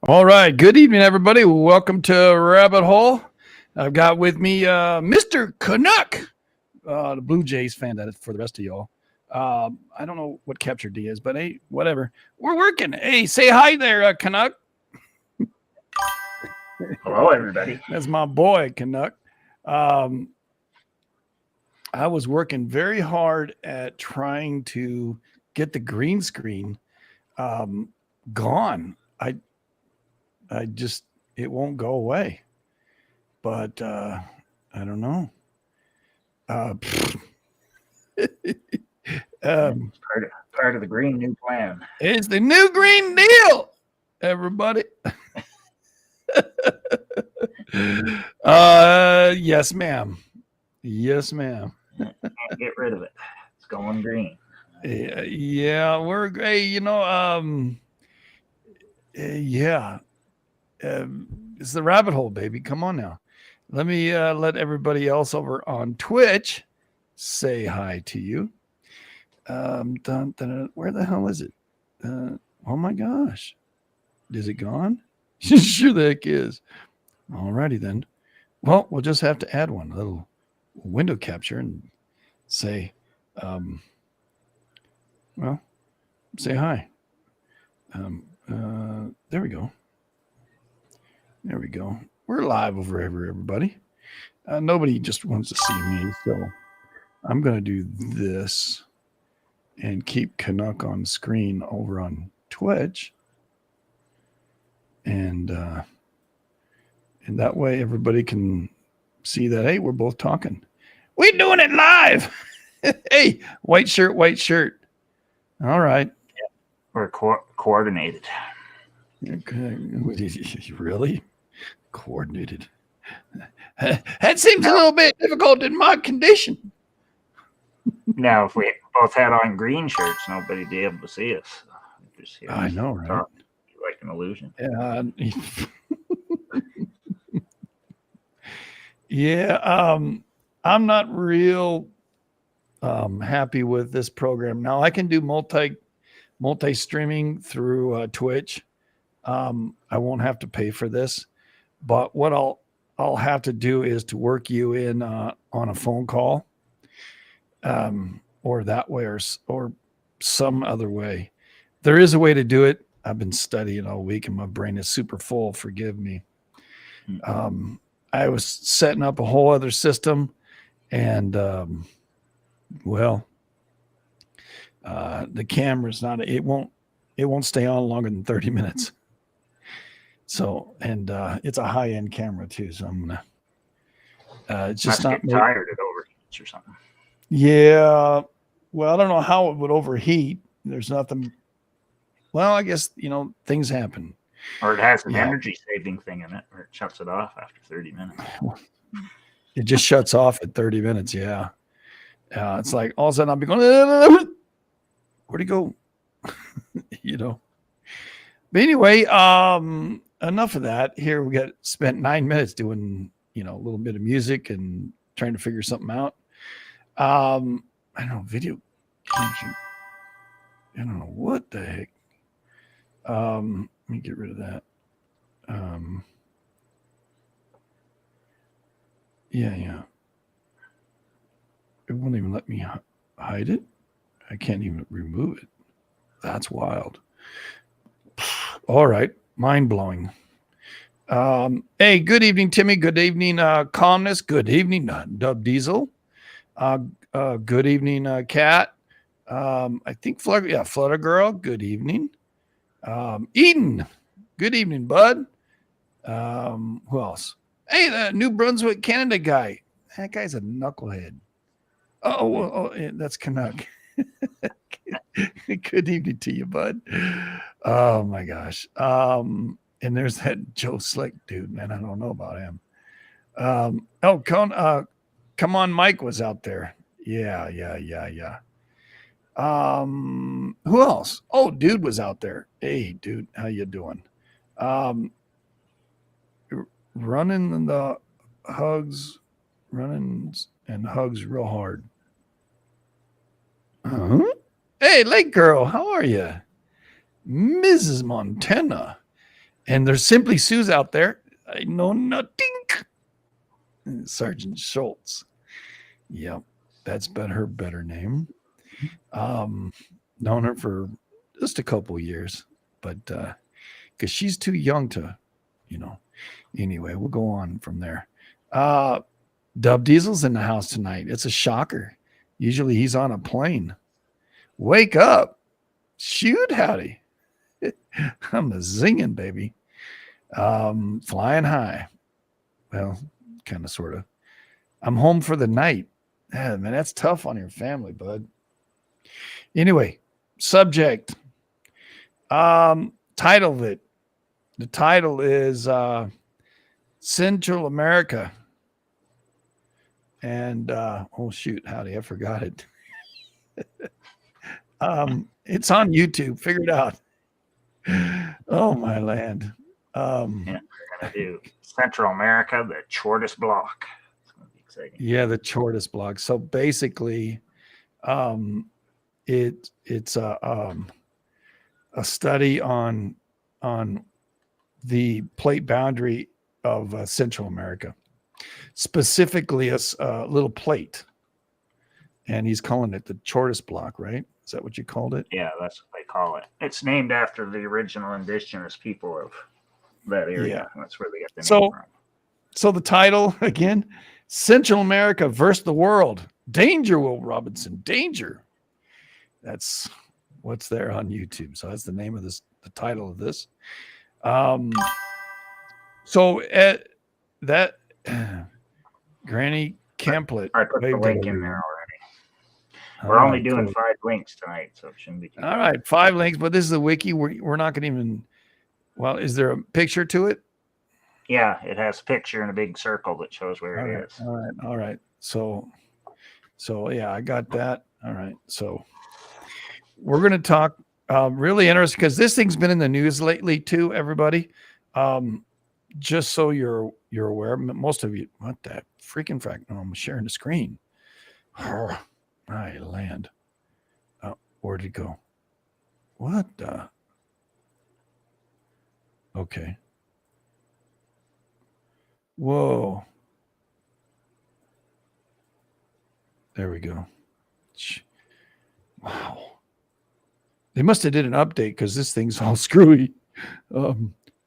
All right. Good evening, everybody. Welcome to Rabbit Hole. I've got with me Mr. Canuck, the Blue Jays fan. That is for the rest of y'all. I don't know what Capture D is, but hey, whatever. We're working. Hey, say hi there, Canuck. Hello, everybody. That's my boy, Canuck. Um, I was working very hard at trying to get the green screen um, gone. I just it won't go away. But I don't know. Uh, um, It's part of the Green New Plan. it's the new Green Deal, everybody. Yes, ma'am. Yes, ma'am. Can't get rid of it. It's going green. Yeah, we're great. Yeah. It's the rabbit hole, baby. Come on now. Let me let everybody else over on Twitch say hi to you. Dun, dun, dun. Where the hell is it? Oh my gosh. Is it gone? Sure the heck is. Alrighty then. Well, we'll just have to add one, a little window capture and say, well, say hi. There we go. There we go. We're live over here, everybody. Nobody just wants to see me, so I'm going to do this and keep Canuck on screen over on Twitch. And that way everybody can see that, hey, we're both talking. We're doing it live. Hey, white shirt, white shirt. All right. We're coordinated. Okay. Really? Coordinated. That seems a little bit difficult in my condition. Now, if we both had on green shirts, nobody'd be able to see us. I know, right? Like an illusion. Yeah. Yeah. I'm not real happy with this program. Now I can do multi streaming through Twitch. I won't have to pay for this, but what I'll have to do is to work you in on a phone call, or that way, or some other way. There is a way to do it. I've been studying all week, and my brain is super full. Forgive me. I was setting up a whole other system, and the camera's not. It won't stay on longer than 30 minutes. So, and it's a high end camera too. So I'm gonna. It's just not tired. It overheats or something. Yeah. Well, I don't know how it would overheat. There's nothing. Well, I guess things happen. Or it has an energy saving thing in it, where it shuts it off after 30 minutes. It just shuts off at 30 minutes. Yeah. It's like all of a sudden I'll be going, where'd he go? But anyway, enough of that. Here we got spent 9 minutes doing, a little bit of music and trying to figure something out. I don't know, video. I don't know what the heck. Let me get rid of that. Yeah. It won't even let me hide it. I can't even remove it. That's wild. All right. Mind blowing. Hey, good evening, Timmy. Good evening, Calmness. Good evening, Dub Diesel. Good evening, Kat. I think Flutter Girl. Good evening. Eden. Good evening, bud. Who else? Hey, the New Brunswick, Canada guy. That guy's a knucklehead. Oh, that's Canuck. Good evening to you, bud. Oh my gosh. And there's that Joe Slick dude, man. I don't know about him. Come on, Mike was out there. Yeah. Who else? Oh, dude was out there. Hey, dude, how you doing? Running the hugs, running and hugs real hard. Hey, Lake Girl, how are you? Mrs. Montana. And there's Simply Sue's out there. I know nothing. Sergeant Schultz. Yep. That's been her better name. Known her for just a couple years, but because she's too young to, anyway, we'll go on from there. Dub Diesel's in the house tonight. It's a shocker. Usually he's on a plane. Wake up. Shoot, howdy. I'm a zinging, baby. Flying high. Well, kind of, sort of. I'm home for the night. Man, that's tough on your family, bud. Anyway, subject. Title of it. The title is Central America. And oh shoot, howdy, I forgot it. It's on YouTube. Figure it out. Oh my land. We're gonna do Central America, the shortest block. It's gonna be exciting. Yeah, the shortest block. So basically, it's a study on the plate boundary of Central America, specifically a little plate, and he's calling it the shortest block, right? Is that what you called it? Yeah, that's what they call it. It's named after the original indigenous people of that area. Yeah. That's where they get the name from. So the title again, Central America versus the world. Danger, Will Robinson. Danger. That's what's there on YouTube. So that's the name of this, the title of this. So at that Granny Camplet. I put the link in there already. We're only doing 5 links tonight, so it shouldn't be too all right, 5 links, but this is the wiki. We're not going to even. Well, is there a picture to it? Yeah, it has a picture in a big circle that shows where it is. All right. So yeah, I got that. All right. So we're going to talk really interesting because this thing's been in the news lately too, everybody. Just so you're aware, most of you, what that freaking fact? No, I'm sharing the screen. I land. Where'd it go? What the? Okay. Whoa. There we go. Wow. They must have did an update because this thing's all screwy.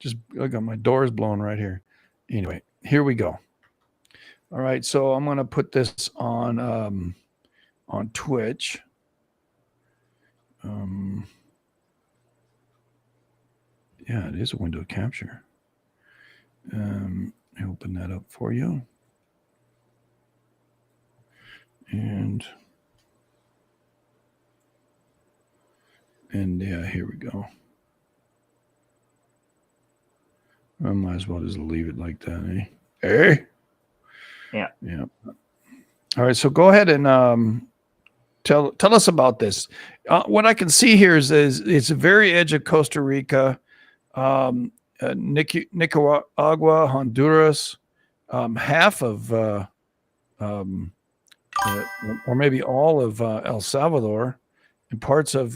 Just I got my doors blown right here. Anyway, here we go. All right, so I'm gonna put this on Twitch. Yeah, it is a window capture. I open that up for you. And yeah, here we go. I might as well just leave it like that, eh? Hey? Yeah. Yeah. All right, so go ahead and tell us about this. What I can see here is it's the very edge of Costa Rica, Nicaragua, Honduras, half of, or maybe all of El Salvador, and parts of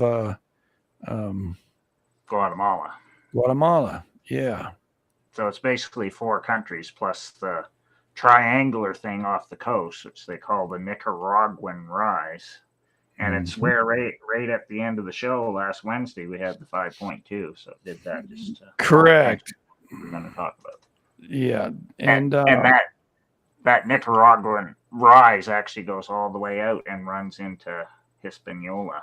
Guatemala. Yeah. So it's basically 4 countries plus the triangular thing off the coast, which they call the Nicaraguan Rise. And it's where right at the end of the show last Wednesday, we had the 5.2. So it did that just correct. We're going to talk about. Yeah. And that Nicaraguan Rise actually goes all the way out and runs into Hispaniola.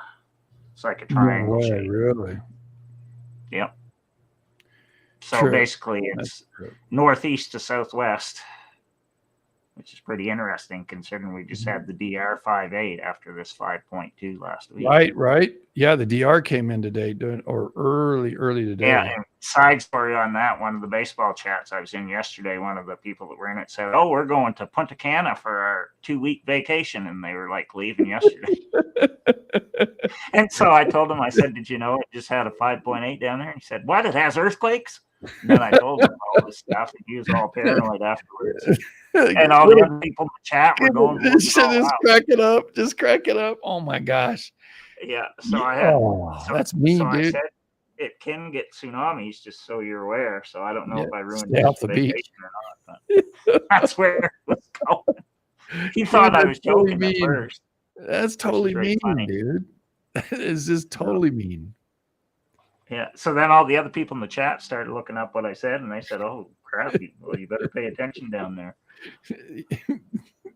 It's like a triangle shape. Really? Yep. So basically it's northeast to southwest, which is pretty interesting considering we just had the DR 5.8 after this 5.2 last week. Right. Yeah, the DR came in today, early today. Yeah, and side story on that, one of the baseball chats I was in yesterday, one of the people that were in it said, "Oh, we're going to Punta Cana for our 2-week vacation," and they were like leaving yesterday. And so I told him, I said, "Did you know it just had a 5.8 down there?" And he said, "What? It has earthquakes?" And then I told him all this stuff, and he was all paranoid afterwards. And all the other people in the chat were going, "This shit is cracking up. Just cracking up." Oh my gosh. Yeah. So I had. That's mean, dude. it can get tsunamis, just so you're aware. So I don't know Yeah, if I ruined stay his off the beach. vacation or not, but that's where it was going. He thought Dude, I that's was totally joking at mean. first. That's totally really mean, funny. dude. That is just totally mean. Yeah. So then all the other people in the chat started looking up what I said, and they said, "Oh crap! Well, you better pay attention down there."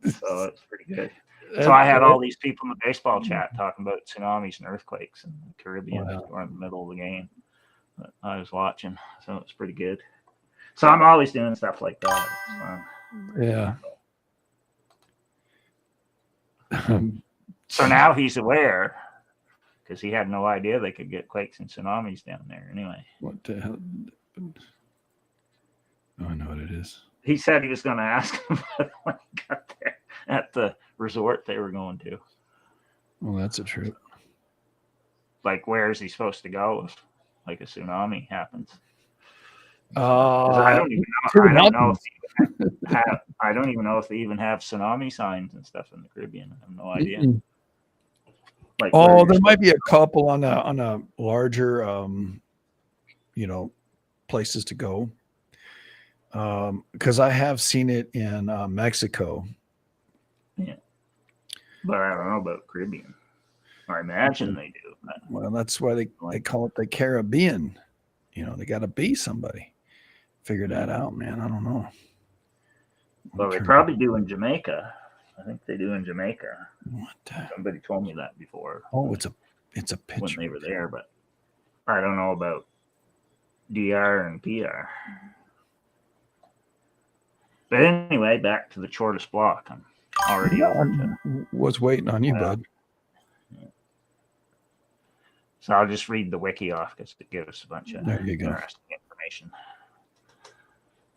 So it's pretty good. So I had all these people in the baseball chat talking about tsunamis and earthquakes in the Caribbean during the middle of the game that I was watching. So it's pretty good. So I'm always doing stuff like that. It's fun. Yeah. So now he's aware because he had no idea they could get quakes and tsunamis down there. Anyway, what the hell? Oh, I know what it is. He said he was going to ask him when he got there at the resort they were going to. Well, that's a trip. Like, where is he supposed to go if like a tsunami happens? I don't even know. I don't even know if they even have tsunami signs and stuff in the Caribbean. I have no idea. Like, there might be a couple on a larger, places to go. Because I have seen it in Mexico. Yeah, but I don't know about Caribbean. I imagine they do. But well, that's why they call it the Caribbean. They got to be somebody. Figure that out, man. I don't know. Well, they probably do in Jamaica. I think they do in Jamaica. What? Somebody told me that before. Oh, it's a picture when they were there, but I don't know about DR and PR. But anyway, back to the shortest block. I'm already was waiting on you, bud. Yeah. So I'll just read the wiki off because it gives a bunch of interesting information.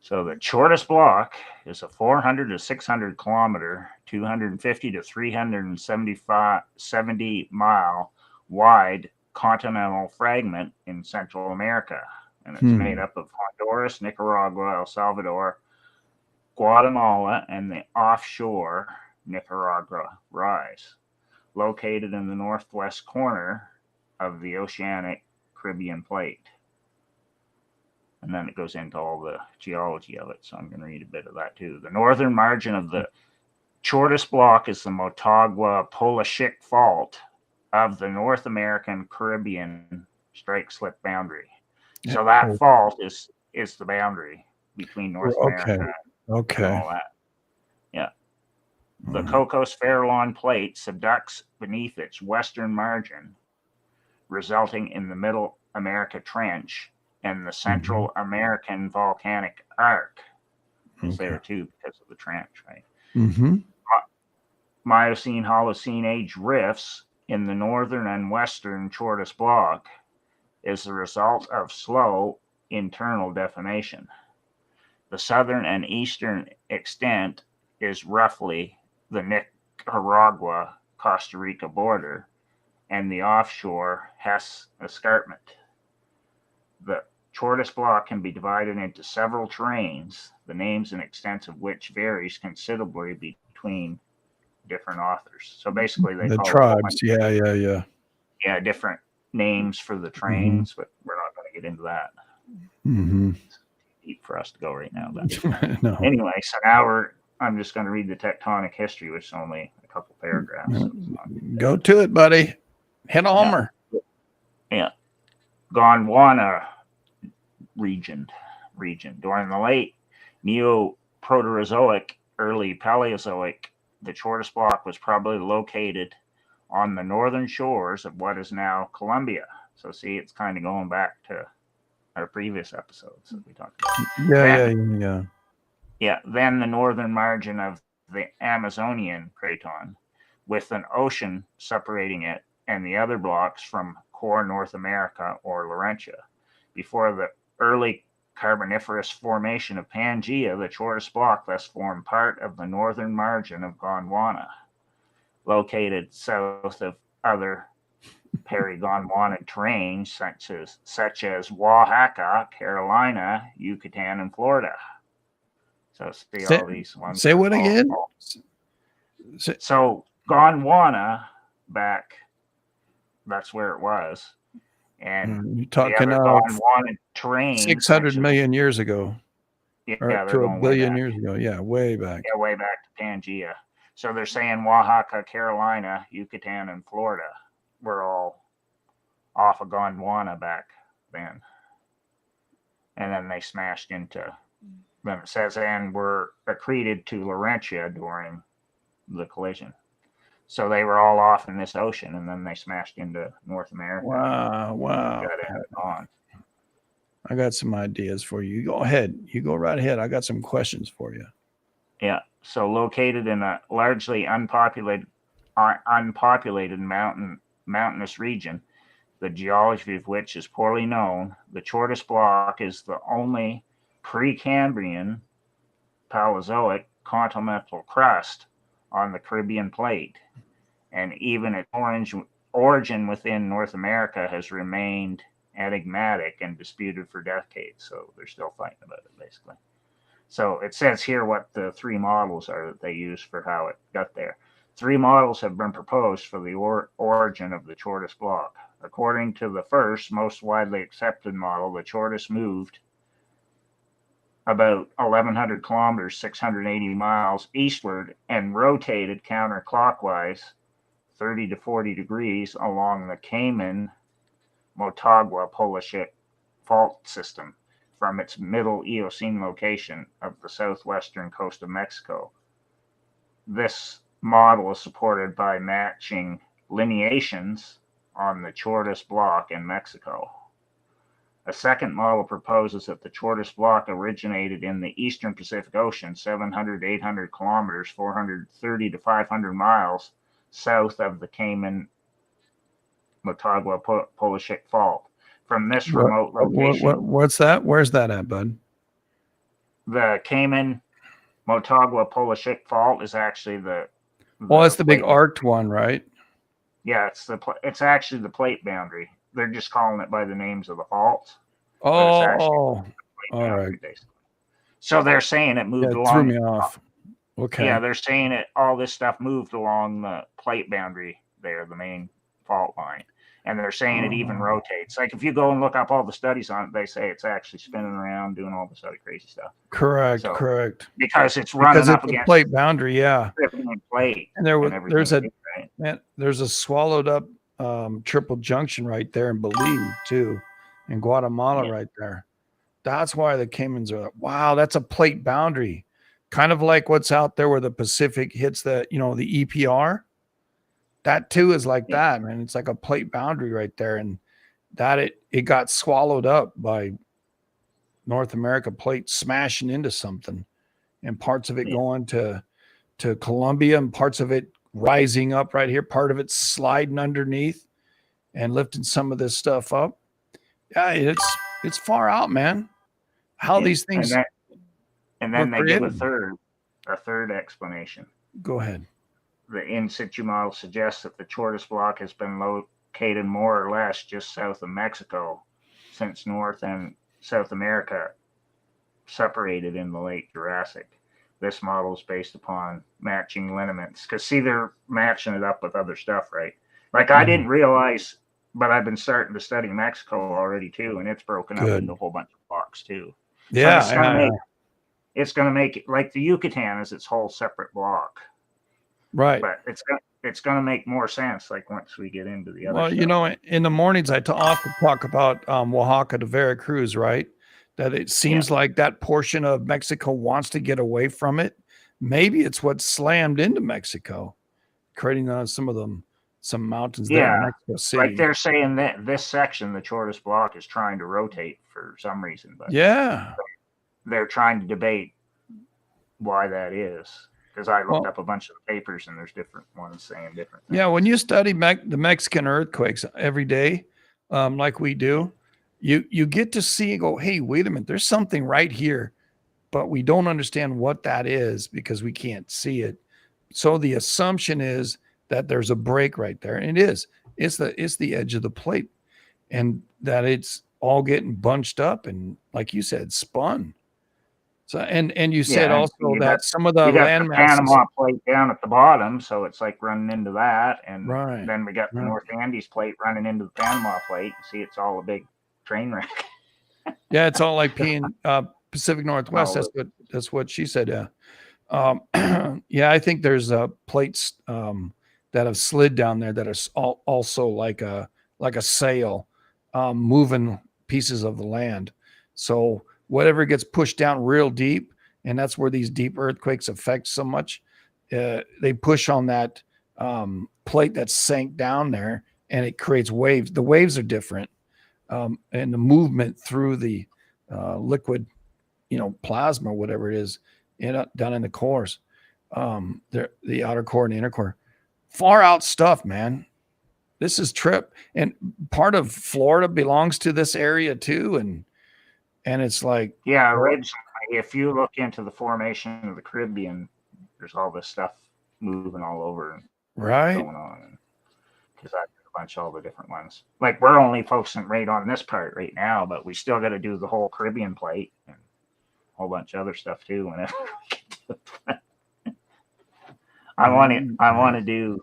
So the shortest block is a 400 to 600 kilometer, 250 to 370 mile wide continental fragment in Central America. And it's made up of Honduras, Nicaragua, El Salvador, Guatemala, and the offshore Nicaragua rise, located in the northwest corner of the oceanic Caribbean plate. And then it goes into all the geology of it. So I'm going to read a bit of that too. The northern margin of the shortest block is the Motagua-Polishik Fault of the North American Caribbean strike slip boundary. So that fault is the boundary between North America and all that. Yeah. The Cocos-Farallon plate subducts beneath its western margin, resulting in the Middle America Trench and the Central American Volcanic Arc is there too because of the trench, right? Miocene Holocene age rifts in the northern and western shortest block is the result of slow internal deformation. The southern and eastern extent is roughly the Nicaragua-Costa Rica border and the offshore Hess Escarpment. The shortest block can be divided into several terrains, the names and extents of which varies considerably between different authors. So basically, they call tribes. Yeah, different names for the terrains, but we're not going to get into that. It's deep for us to go right now. But no. Anyway, so now I'm just going to read the tectonic history, which is only a couple paragraphs. So go to it, buddy. Hit a homer. Yeah. Gondwana region. During the late Neoproterozoic, early Paleozoic, the shortest block was probably located on the northern shores of what is now Colombia. So see, it's kind of going back to our previous episodes that we talked about. Yeah. Then the northern margin of the Amazonian craton, with an ocean separating it and the other blocks from core North America or Laurentia. Before the early Carboniferous formation of Pangaea, the shortest block thus formed part of the northern margin of Gondwana, located south of other peri-Gondwana terrains such as Oaxaca, Carolina, Yucatan, and Florida. So see all these ones. Say what again? So Gondwana back, that's where it was, And You're the talking other Gondwana terrain, 600 million years ago, yeah, or they're to a going way billion back. years ago. Yeah, way back. Yeah, way back to Pangea. So they're saying Oaxaca, Carolina, Yucatan, and Florida were all off of Gondwana back then. And then they smashed into, then it says, and were accreted to Laurentia during the collision. So they were all off in this ocean, and then they smashed into North America. Wow. Got it on. I got some ideas for you. Go ahead. You go right ahead. I got some questions for you. Yeah. So located in a largely unpopulated mountainous region, the geology of which is poorly known, the Chortis Block is the only Precambrian Paleozoic continental crust on the Caribbean plate, and even its origin within North America has remained enigmatic and disputed for decades. So they're still fighting about it, basically. So it says here what the three models are that they use for how it got there. 3 models have been proposed for the origin of the Chortis Block. According to the first, most widely accepted model, the Chortis moved about 1,100 kilometers, 680 miles eastward, and rotated counterclockwise 30 to 40 degrees along the Cayman Motagua Polishik fault system from its middle Eocene location of the southwestern coast of Mexico. This model is supported by matching lineations on the Chortis Block in Mexico. A second model proposes that the Chortis Block originated in the eastern Pacific Ocean, 700 to 800 kilometers, 430 to 500 miles south of the Cayman Motagua Polishik Fault. From this remote location. What's that? Where's that at, bud? The Cayman Motagua Polishik Fault is actually the it's the big arced one, right? Yeah, it's actually the plate boundary. They're just calling it by the names of the faults. All right. Basically. So they're saying it moved along. Threw me off. Okay. Yeah, they're saying all this stuff moved along the plate boundary there, the main fault line. And they're saying it even rotates. Like if you go and look up all the studies on it, they say it's actually spinning around, doing all this other crazy stuff. Correct. Because it's running up against against the plate boundary, yeah. Plate and there's a swallowed up triple junction right there in Belize too, in Guatemala right there. That's why the Caymans are like, wow, that's a plate boundary. Kind of like what's out there where the Pacific hits the EPR. That too is like that, man. It's like a plate boundary right there. And that it got swallowed up by North America plate smashing into something, and parts of it going to Colombia, and parts of it rising up right here, part of it sliding underneath and lifting some of this stuff up. Yeah, it's far out, man. How these things and then they give a third explanation. Go ahead. The in situ model suggests that the Chortis Block has been located more or less just south of Mexico since North and South America separated in the late Jurassic. This model is based upon matching lineaments. Because, see, they're matching it up with other stuff, right? Like, I didn't realize, but I've been starting to study Mexico already, too, and it's broken up into a whole bunch of blocks, too. Yeah. So it's going to make it, like the Yucatan is its whole separate block. Right. But it's going to make more sense, like, once we get into the other stuff. Well, in the mornings, I often talk about Oaxaca to Veracruz, right? That it seems like that portion of Mexico wants to get away from it. Maybe it's what slammed into Mexico, creating some mountains there in Mexico City. Like they're saying that this section, the Chortis Block, is trying to rotate for some reason. But they're trying to debate why that is. Because I looked up a bunch of papers and there's different ones saying different things. Yeah, when you study the Mexican earthquakes every day, like we do, you get to see and go, hey, wait a minute, there's something right here, but we don't understand what that is because we can't see it. So the assumption is that there's a break right there, and it is. It's the edge of the plate, and that it's all getting bunched up and, like you said, spun. So and you said Yeah, and also you got that some of the you got land the masses. Panama Plate down at the bottom, so it's like running into that, and Right. then we got the Right. North Andes Plate running into the Panama Plate. See, it's all a big train wreck. Yeah, it's all like being Pacific Northwest. All That's what she said. Yeah. Yeah, I think there's plates that have slid down there that are also like a sail, moving pieces of the land. So whatever gets pushed down real deep, and that's where these deep earthquakes affect so much. They push on that plate that sank down there, and it creates waves. The waves are different, and the movement through the liquid, plasma, whatever it is, down in the cores, the outer core and the inner core, far out stuff, man. This is trip, and part of Florida belongs to this area too, and it's like, Yeah, originally, if you look into the formation of the Caribbean, there's all this stuff moving all over and right, going on. Because I did a bunch of all the different ones. Like we're only focusing right on this part right now, but we still got to do the whole Caribbean plate and a whole bunch of other stuff too. Whenever I want to do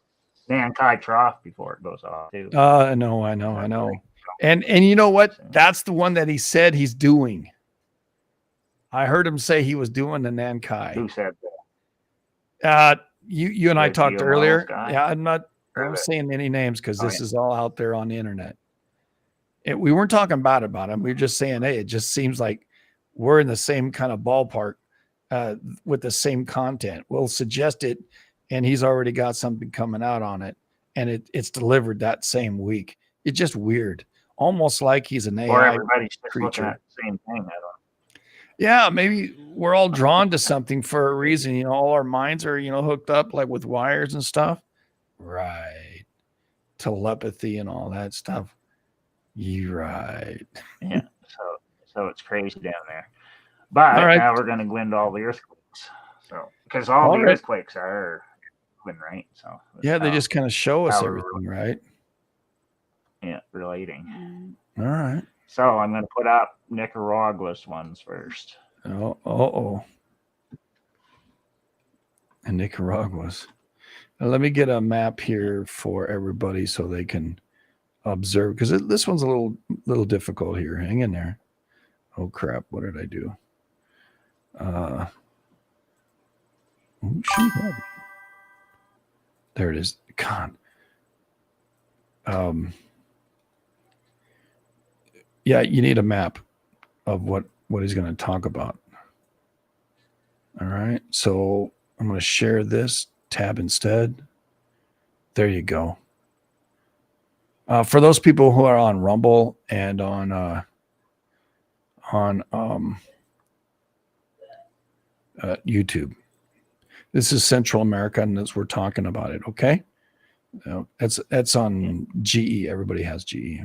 Nankai Trough before it goes off too. I know. And you know what? That's the one that he said he's doing. I heard him say he was doing the Nankai. Who said that? You and I talked earlier. Guy? Yeah, I'm not saying any names because this is all out there on the internet. We weren't talking bad about him. We were just saying, hey, it just seems like we're in the same kind of ballpark with the same content. We'll suggest it, and he's already got something coming out on it, and it's delivered that same week. It's just weird, almost like he's an AI or everybody's just creature. looking at the same thing. Yeah, maybe we're all drawn to something for a reason. All our minds are, hooked up like with wires and stuff. Right. Telepathy and all that stuff. You're right. Yeah. So it's crazy down there. But now we're going to go into all the earthquakes. So because all the earthquakes are moving, right? So yeah, they just kind of show us everything, right? Yeah, relating. All right. So I'm going to put up Nicaragua's ones first. Oh. And Nicaragua's. Now, let me get a map here for everybody so they can observe, because this one's a little difficult here. Hang in there. Oh crap! What did I do? There it is. God. Yeah, you need a map of what he's going to talk about. All right. So I'm going to share this tab instead. There you go. For those people who are on Rumble and on YouTube, this is Central America, and we're talking about it. Okay. That's on GE. Everybody has GE.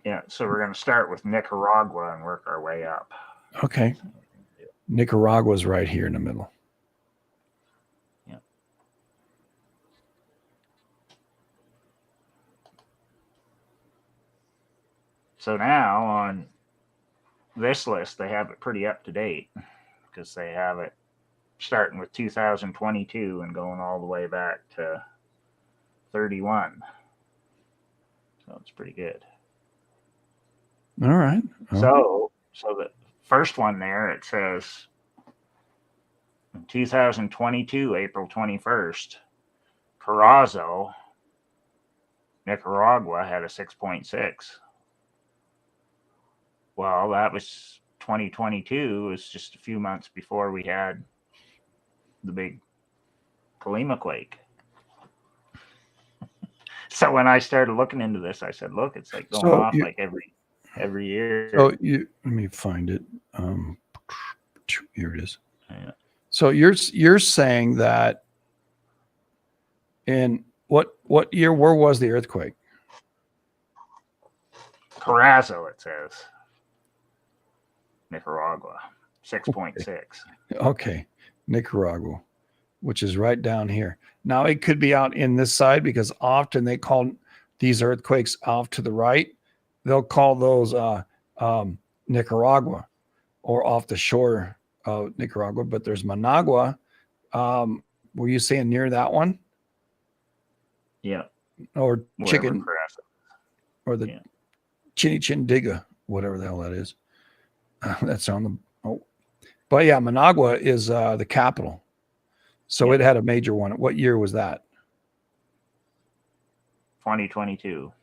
Yeah, so we're going to start with Nicaragua and work our way up. Okay. Nicaragua's right here in the middle. Yeah. So now on this list, they have it pretty up to date because they have it starting with 2022 and going all the way back to 31. So it's pretty good. All right. So the first one there, it says in 2022, April 21st, Carrazo, Nicaragua had a 6.6. Well, that was 2022. It was just a few months before we had the big Colima quake. So when I started looking into this, I said, look, it's like going off like every year. So let me find it. Here it is. Yeah. So you're saying that in what year, where was the earthquake? Carrazo, it says. Nicaragua, 6.6. Okay. Nicaragua, which is right down here. Now it could be out in this side because often they call these earthquakes off to the right. they'll call those Nicaragua or off the shore of Nicaragua, but there's Managua. Were you saying near that one? Yeah. Or Wherever chicken Carrasco. or the Yeah. Chindiga, whatever the hell that is. That's on the but yeah, Managua is the capital. So Yeah. it had a major one. What year was that? 2022.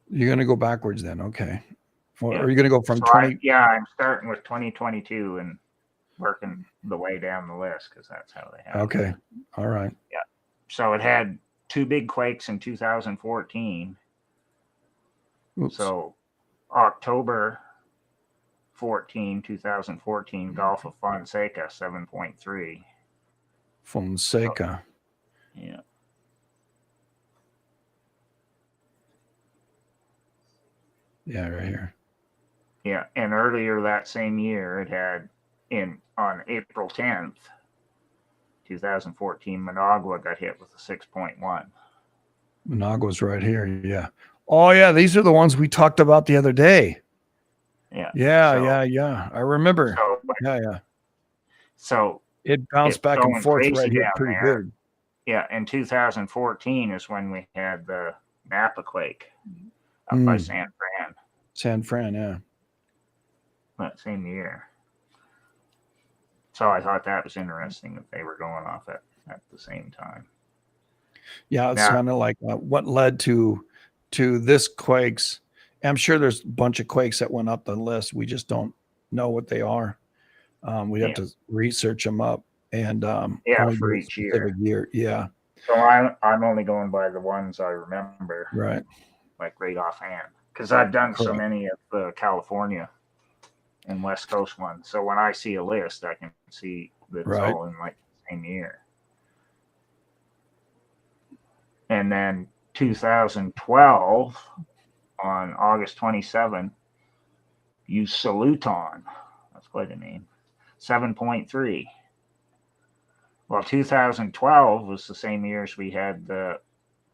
You're going to go backwards then. Okay. Or Yeah. are you going to go from So 20? I'm starting with 2022 and working the way down the list because that's how they have it. Okay. All right. So it had 2 big quakes in 2014. Oops. So October 2014, Gulf of Fonseca, 7.3. Fonseca. Yeah. Yeah, right here. Yeah. And earlier that same year, it had on April 10th, 2014, Managua got hit with a 6.1. Managua's right here. Yeah. Oh, yeah. These are the ones we talked about the other day. Yeah. Yeah. I remember. So, Yeah. So It bounced it's back and going forth crazy right here down pretty there. big. Yeah, in 2014 is when we had the Napa quake up by San Fran. San Fran, yeah. That same year. So I thought that was interesting that they were going off at the same time. Yeah, it's Now- kind of like what led to this quakes. I'm sure there's a bunch of quakes that went up the list. We just don't know what they are. We have to research them up and only for do a each specific year. Yeah, So I'm only going by the ones I remember, right. like right offhand, because I've done so Correct. many of the California and West Coast ones. So when I see a list, I can see that it's Right. all in like the same year. And then 2012 on August 27, used Saluton. That's quite a name. 7.3. Well, 2012 was the same year as we had the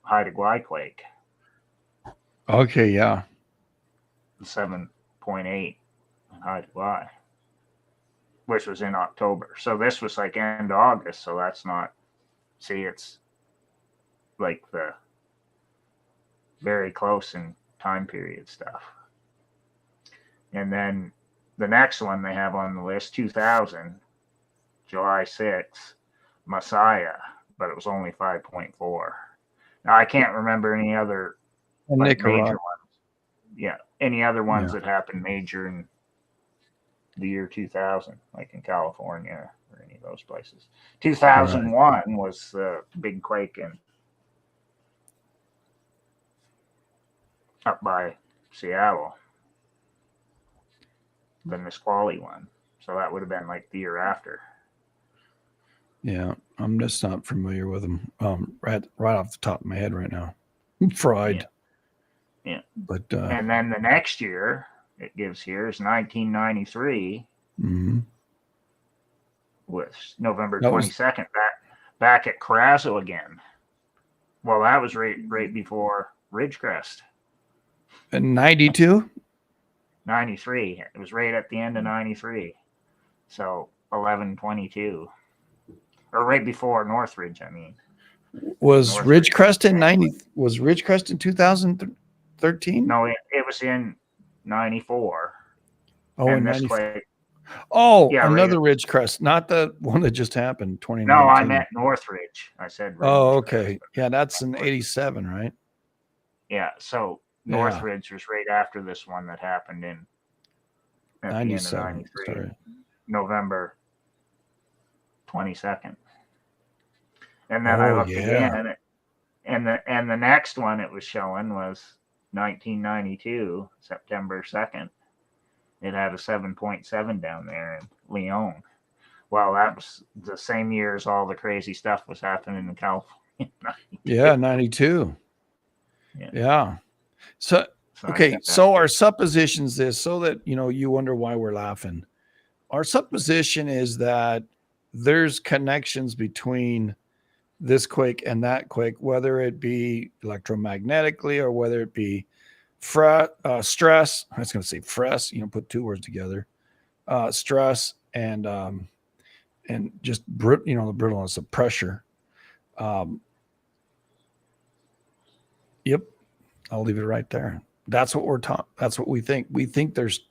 Haida Gwaii quake, Okay, yeah. the 7.8 in Haida Gwaii, which was in October. So this was like end August. So that's not, see, it's like the very close in time period stuff. And then the next one they have on the list, 2000, July 6th, Messiah, but it was only 5.4. Now I can't remember any other And like major Nicaragua. ones. Yeah, any other ones Yeah. that happened major in the year 2000, like in California or any of those places. 2001 was the big quake in up by Seattle, the Nisqually one. So that would have been like the year after. Yeah, I'm just not familiar with them. Right off the top of my head right now. Fried. Yeah. But And then the next year it gives here is 1993 with November That was- 22nd back at Carrasco again. Well, that was right before Ridgecrest. in 92? 93. It was right at the end of 93. So 11/22. Or right before Northridge, I mean. Was Northridge. Ridgecrest in 90? Was Ridgecrest in 2013? No, it was in 94. Oh, and in this 94. quake. Oh, Yeah, another right. Ridgecrest, not the one that just happened, 2019. No, I meant Northridge. I said Oh, Ridgecrest. okay. Yeah, that's in 87, right? Yeah, so Yeah. Northridge was right after this one that happened at the end of 97. 93, Sorry. November 22nd. And then I Oh, looked yeah. again, and the next one it was showing was 1992, September 2nd. It had a 7.7 down there in Leon. Well, that was the same year as all the crazy stuff was happening in California. Yeah, 92. Yeah. So, So I okay. got that. So our suppositions is so that, you wonder why we're laughing. Our supposition is that there's connections between this quake and that quake, whether it be electromagnetically or whether it be stress. I was going to say fress. Put two words together. Stress and just the brittleness of pressure. Yep, I'll leave it right there. That's what we're taught. That's what we think. We think there's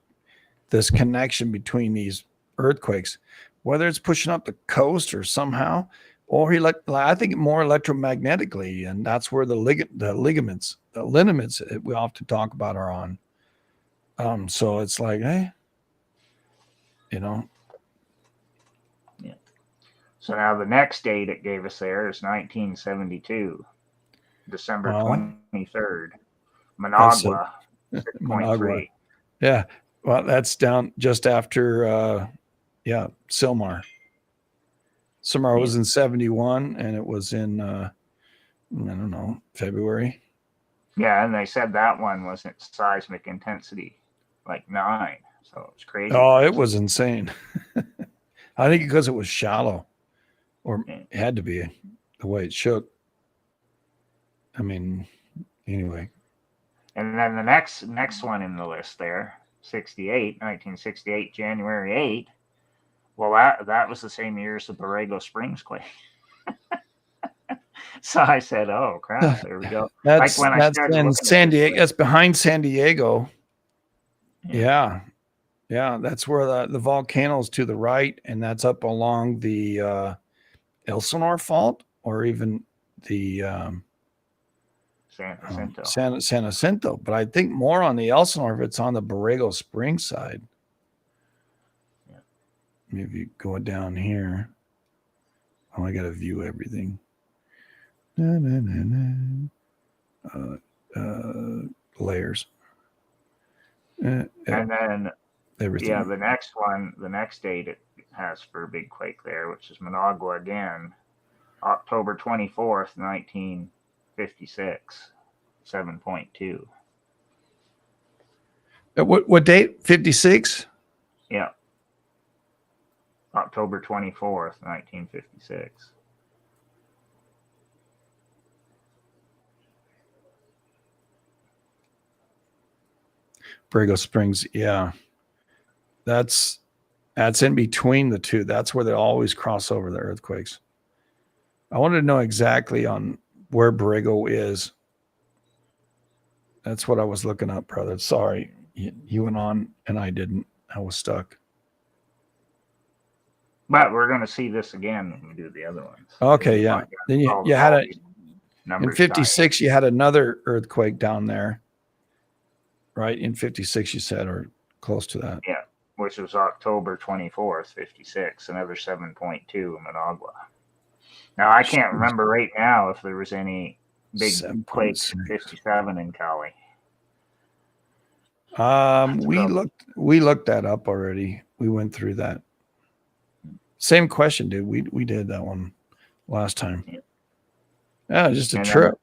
this connection between these earthquakes, whether it's pushing up the coast or somehow, or I think more electromagnetically, and that's where the ligaments that we often talk about are on. So it's like, hey, Yeah. So now the next date it gave us there is 1972, December 23rd, Managua, 6.3. Yeah. Well, that's down just after, Sylmar. Sylmar was in 71, and it was in, I don't know, February. Yeah, and they said that one wasn't seismic intensity, like 9. So it's crazy. Oh, it was insane. I think because it was shallow, or it had to be the way it shook. I mean, anyway. And then the next one in the list there, 1968, January 8. Well, that was the same year as the Borrego Springs quake. So I said, "Oh crap, there we go." That's in San Diego. That's behind San Diego. Yeah. That's where the volcano's to the right, and that's up along the Elsinore Fault, or even the San Jacinto. San Jacinto. But I think more on the Elsinore if it's on the Borrego Springs side. Yeah. Maybe going down here. Oh, I got to view everything. Layers. And then everything. Yeah, the next date it has for a big quake there, which is Managua again, October 24th, 1956, 7.2. What date? 56? Yeah. October 24th, 1956. Borrego Springs, yeah. That's in between the two. That's where they always cross over, the earthquakes. I wanted to know exactly on where Borrego is. That's what I was looking up, brother. Sorry. You went on and I didn't. I was stuck. But we're going to see this again when we do the other ones. Okay, yeah. Then you had in 56, you had another earthquake down there, right? In 56, you said, or close to that. Yeah, which was October 24th, 56, another 7.2 in Managua. Now, I can't remember right now if there was any big quakes in 57 in Cali. We looked that up already. We went through that. Same question, dude. We did that one last time. Yeah, just a trip.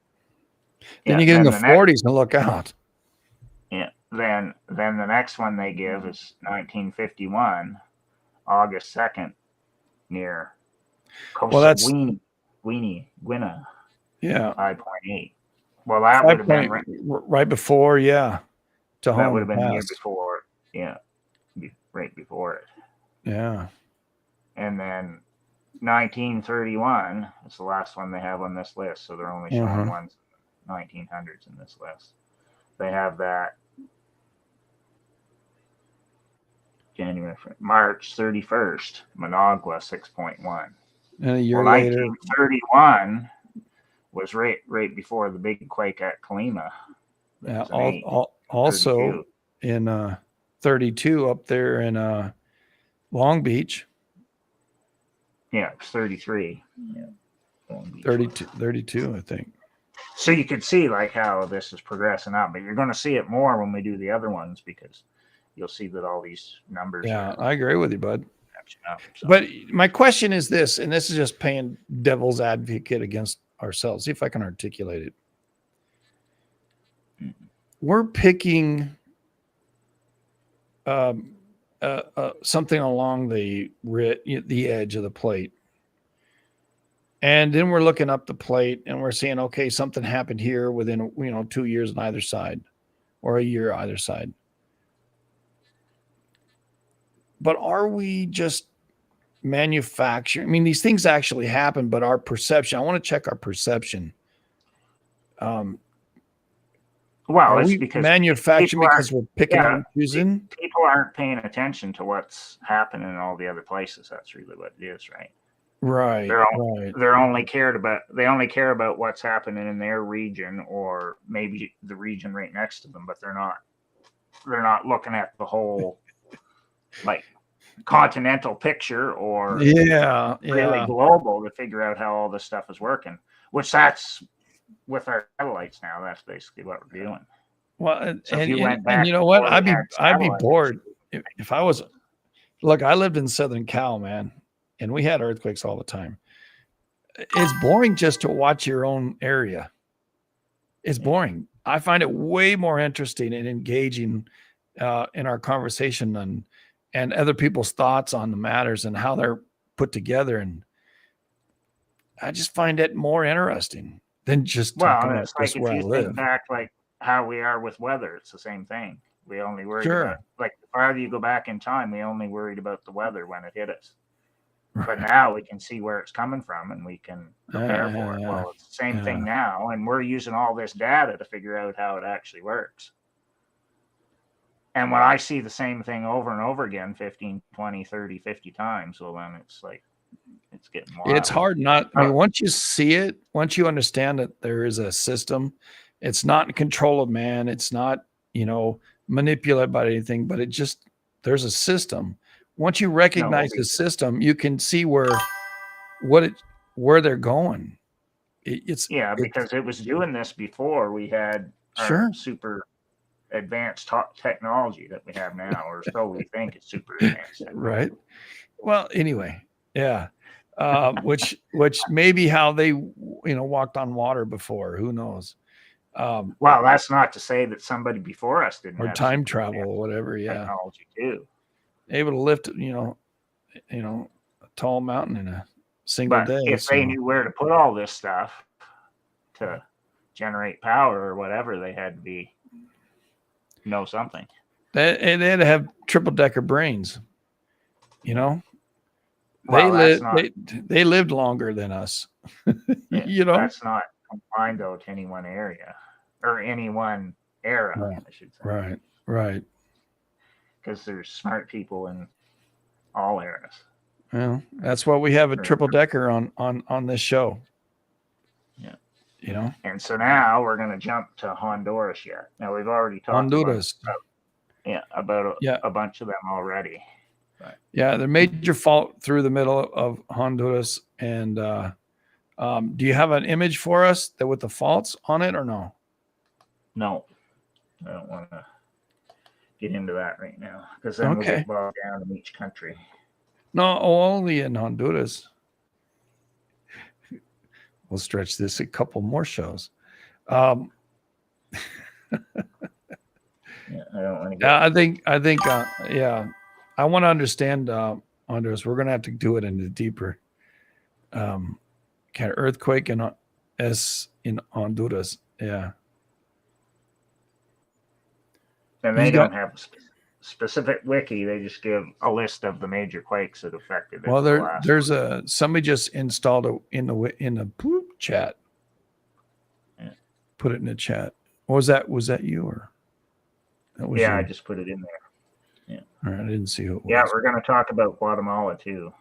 Then you get in the 40s and look out. Yeah. Then the next one they give is 1951, August 2nd, near Costa Guina. Yeah. 5.8. Well, that would have been right before, yeah. That would have been the year before. Yeah. Right before it. Yeah. And then 1931 is the last one they have on this list. So they're only showing ones in the 1900s in this list. They have that March 31st, Managua 6.1. And a year later, 1931 was right before the big quake at Colima. Yeah, also 32. In 32 up there in Long Beach. Yeah, it's 33. Yeah, 32, I think. So you can see like how this is progressing up, but you're going to see it more when we do the other ones because you'll see that all these numbers. Yeah, I agree with you, bud. Up, so. But my question is this, and this is just playing devil's advocate against ourselves. See if I can articulate it. Mm-hmm. We're picking something along the edge of the plate. And then we're looking up the plate and we're saying, okay, something happened here within, 2 years on either side. or a year either side. But are we just manufacturing? I mean, these things actually happen, but our perception, I want to check our perception. Well, Are it's we because manufacturing people because we're picking yeah, and choosing? people aren't paying attention to what's happening in all the other places. That's really what it is, right? Right, They only care about what's happening in their region or maybe the region right next to them, but they're not looking at the whole like continental picture or really global to figure out how all this stuff is working. Which that's with our satellites now. That's basically what we're doing. Well, So and back you know what? before we had I'd be satellites, bored if I was. Look, I lived in Southern Cal, man, and we had earthquakes all the time. It's boring just to watch your own area. It's boring. I find it way more interesting and engaging in our conversation and other people's thoughts on the matters and how they're put together. And I just find it more interesting than just talking about it's like this if where I you live. think back, like how we are with weather, it's the same thing. We only worried Sure. about, like, the farther you go back in time, we only worried about the weather when it hit us. But now we can see where it's coming from and we can prepare for it. Well, it's the same thing now, and we're using all this data to figure out how it actually works. And when I see the same thing over and over again 15, 20, 30, 50 times, well, then it's like, it's getting wild. It's hard not. I mean, once you see it, once you understand that there is a system, it's not in control of man. It's not, manipulated by anything, but it just, there's a system. Once you recognize the system, you can see where they're going. Because it was doing this before we had our super advanced technology that we have now, or so we think it's super advanced. Right. Well, anyway, yeah. Which may be how they, walked on water before. Who knows? Well, that's not to say that somebody before us didn't or have time travel or whatever. Yeah. Technology too. Able to lift, a tall mountain in a single day. If they knew where to put all this stuff to generate power or whatever, they had to know something. They had to have triple decker brains. Well, they lived longer than us. That's not confined though to any one area or any one era, right. I should say. Right. Because there's smart people in all eras. Well, that's why we have a triple decker on this show. Yeah. And so now we're going to jump to Honduras yet. Now we've already talked about a bunch of them already. Right. Yeah, the major fault through the middle of Honduras. And do you have an image for us that with the faults on it or no? No, I don't want to get into that right now because then we'll get bogged down in each country. No, only in Honduras. We'll stretch this a couple more shows. I don't want to. I think. I want to understand Honduras. We're going to have to do it in a deeper kind of earthquake in Honduras. Yeah. And they don't have a specific wiki. They just give a list of the major quakes that affected it. Well, there's somebody just installed it in the chat. Yeah. Put it in the chat. Was that you or? That was I just put it in there. Yeah. All right, I didn't see who it was. Yeah, we're going to talk about Guatemala too.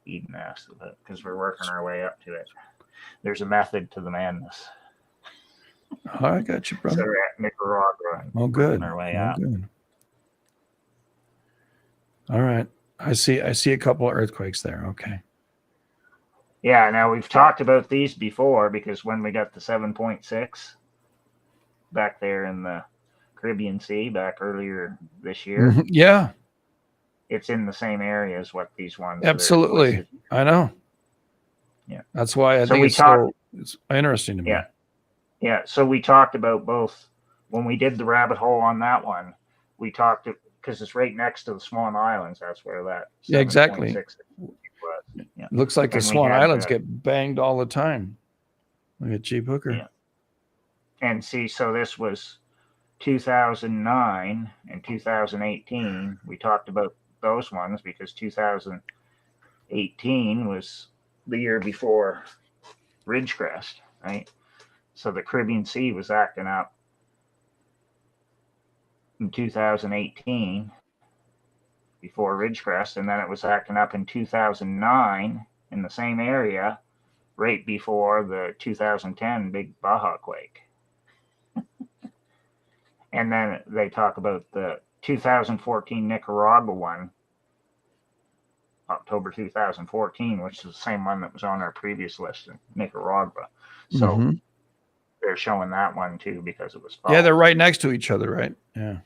Eden asked about it because we're working our way up to it. There's a method to the madness. Oh, I got you, brother. So we're at Nicaragua. Oh, good. Our way out. Good. All right. I see a couple of earthquakes there. Okay. Yeah. Now we've talked about these before because when we got the 7.6 back there in the Caribbean Sea back earlier this year. Yeah. It's in the same area as what these ones. Absolutely. I know. Yeah. That's why I think it's interesting to me. Yeah. Yeah. So we talked about both when we did the rabbit hole on that one. We talked because it's right next to the Swan Islands. That's where that. Yeah, exactly. Yeah. Looks like the Swan Islands get banged all the time. Look at Chief Hooker. Yeah. And see, so this was 2009 and 2018. We talked about those ones because 2018 was the year before Ridgecrest, right? So the Caribbean Sea was acting up in 2018 before Ridgecrest, and then it was acting up in 2009 in the same area right before the 2010 big Baja quake. And then they talk about the 2014 Nicaragua one, October 2014, which is the same one that was on our previous list in Nicaragua. So they're showing that one too because it was false. Yeah, they're right next to each other, right? Yeah.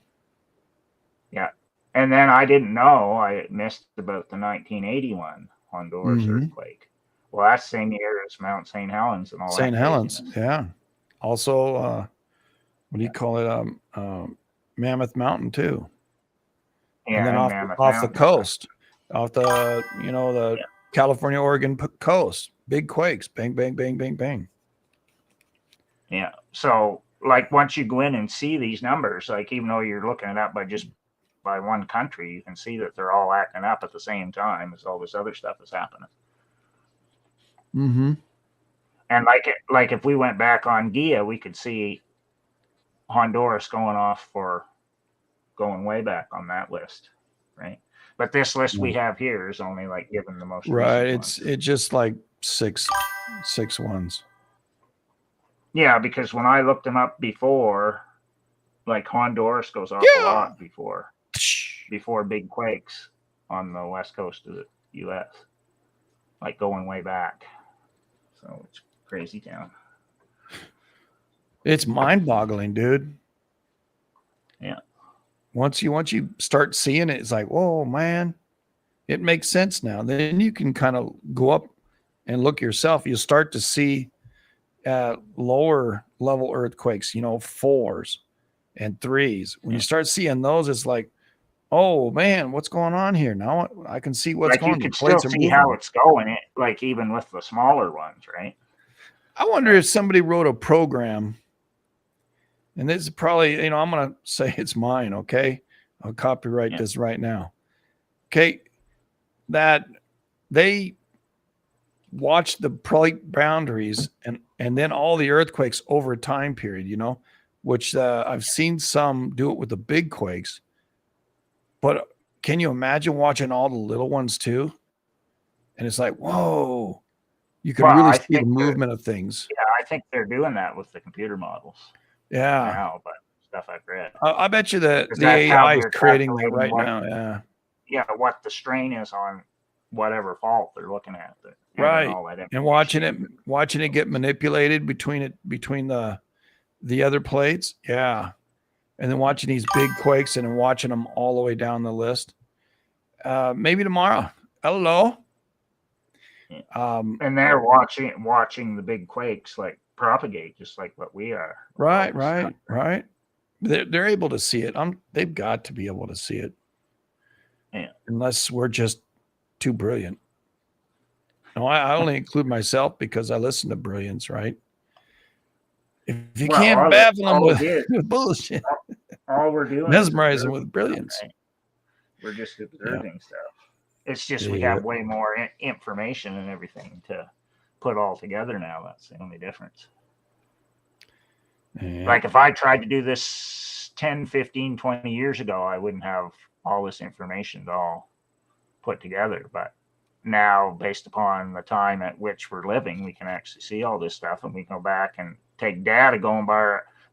Yeah. And then I didn't know, I missed about the 1981 Honduras earthquake. Well, that's the same year as Mount St. Helens and all St. that. Helens, craziness. yeah. Also, what do you call it? Mammoth Mountain too. Yeah, and then off the coast, off the the California, Oregon coast, big quakes, bang, bang, bang, bang, bang. Yeah. So like once you go in and see these numbers, like even though you're looking it up by one country, you can see that they're all acting up at the same time as all this other stuff is happening. Mm-hmm. And like if we went back on GIA, we could see Honduras going way back on that list, right? But this list we have here is only like given the most right. It's just like six ones. Yeah, because when I looked them up before, like Honduras goes off a lot before big quakes on the west coast of the U.S., like going way back. So it's crazy town. It's mind-boggling, dude. Yeah. Once you start seeing it, it's like, whoa, man, it makes sense now. Then you can kind of go up and look yourself. You'll start to see lower level earthquakes, 4s and 3s. When you start seeing those, it's like, oh man, what's going on here? Now I can see what's going on. You can still see how it's going, like even with the smaller ones, right? I wonder if somebody wrote a program, and this is probably, I'm going to say it's mine, okay? I'll copyright this right now. Okay, that they watch the plate boundaries and then all the earthquakes over a time period, which I've seen some do it with the big quakes. But can you imagine watching all the little ones too? And it's like, whoa, you can really see the movement of things. Yeah, I think they're doing that with the computer models. Yeah. Now, but stuff I've read. I bet you that the AI is creating that right now. Yeah. Yeah, what the strain is on whatever fault they're looking at. Right. And watching it get manipulated between the other plates. Yeah. And then watching these big quakes and then watching them all the way down the list. Maybe tomorrow. I don't know. And they're watching the big quakes like propagate just like what we are. Right. They're able to see it. They've got to be able to see it. Yeah. Unless we're just too brilliant. No, I only include myself because I listen to brilliance, right? If you can't baffle them with bullshit, all we're doing mesmerize them with brilliance. Right? We're just observing stuff. It's just we have way more information and everything to put all together now. That's the only difference. Yeah. Like if I tried to do this 10, 15, 20 years ago, I wouldn't have all this information all put together. But now, based upon the time at which we're living, we can actually see all this stuff, and we can go back and take data going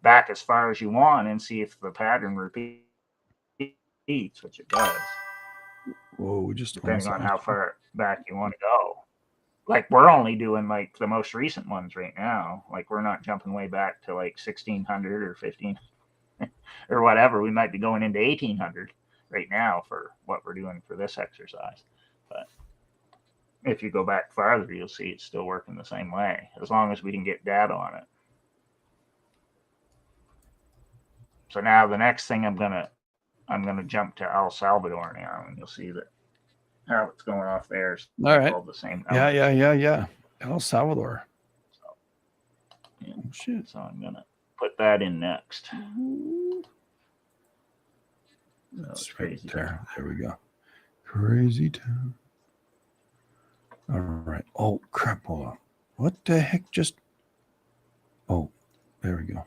back as far as you want and see if the pattern repeats, which it does. Whoa, we just depending on how far back you want to go. Like we're only doing like the most recent ones right now. Like we're not jumping way back to like 1600 or 15 or whatever. We might be going into 1800 right now for what we're doing for this exercise. But if you go back farther, you'll see it's still working the same way as long as we can get data on it. So now the next thing I'm gonna jump to El Salvador now, and you'll see that how it's going off there is all the same. Yeah. El Salvador. So, yeah. Oh, shit. So I'm gonna put that in next. So It's it's right crazy. there. There we go. Crazy town. All right. Oh, crap. Hold on. What the heck just. Oh, there we go.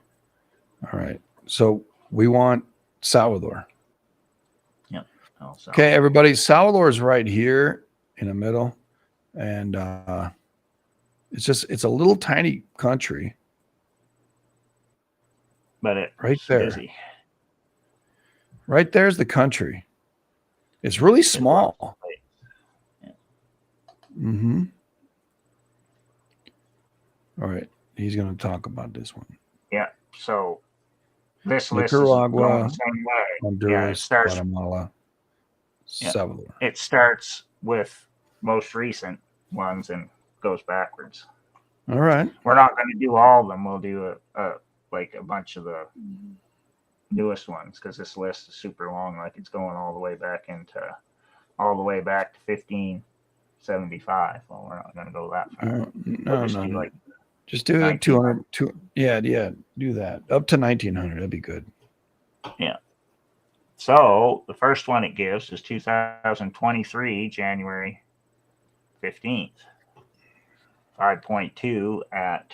All right. So we want Salvador. Also. Okay, everybody. Salvador is right here in the middle. And it's a little tiny country. But it's right there. busy. Right there's the country. It's really small. Yeah. Mm-hmm. All right. He's going to talk about this one. Yeah. So this list is Nicaragua, going the same way. Honduras, it starts, Guatemala, Yeah. Salvador. It starts with most recent ones and goes backwards. All right. We're not going to do all of them. We'll do a bunch of the newest ones because this list is super long. Like it's going all the way back to 1575. Well, we're not going to go that far. No. Just do it 200. Yeah. Do that. Up to 1900. That'd be good. Yeah. So the first one it gives is 2023, January 15th. 5.2 at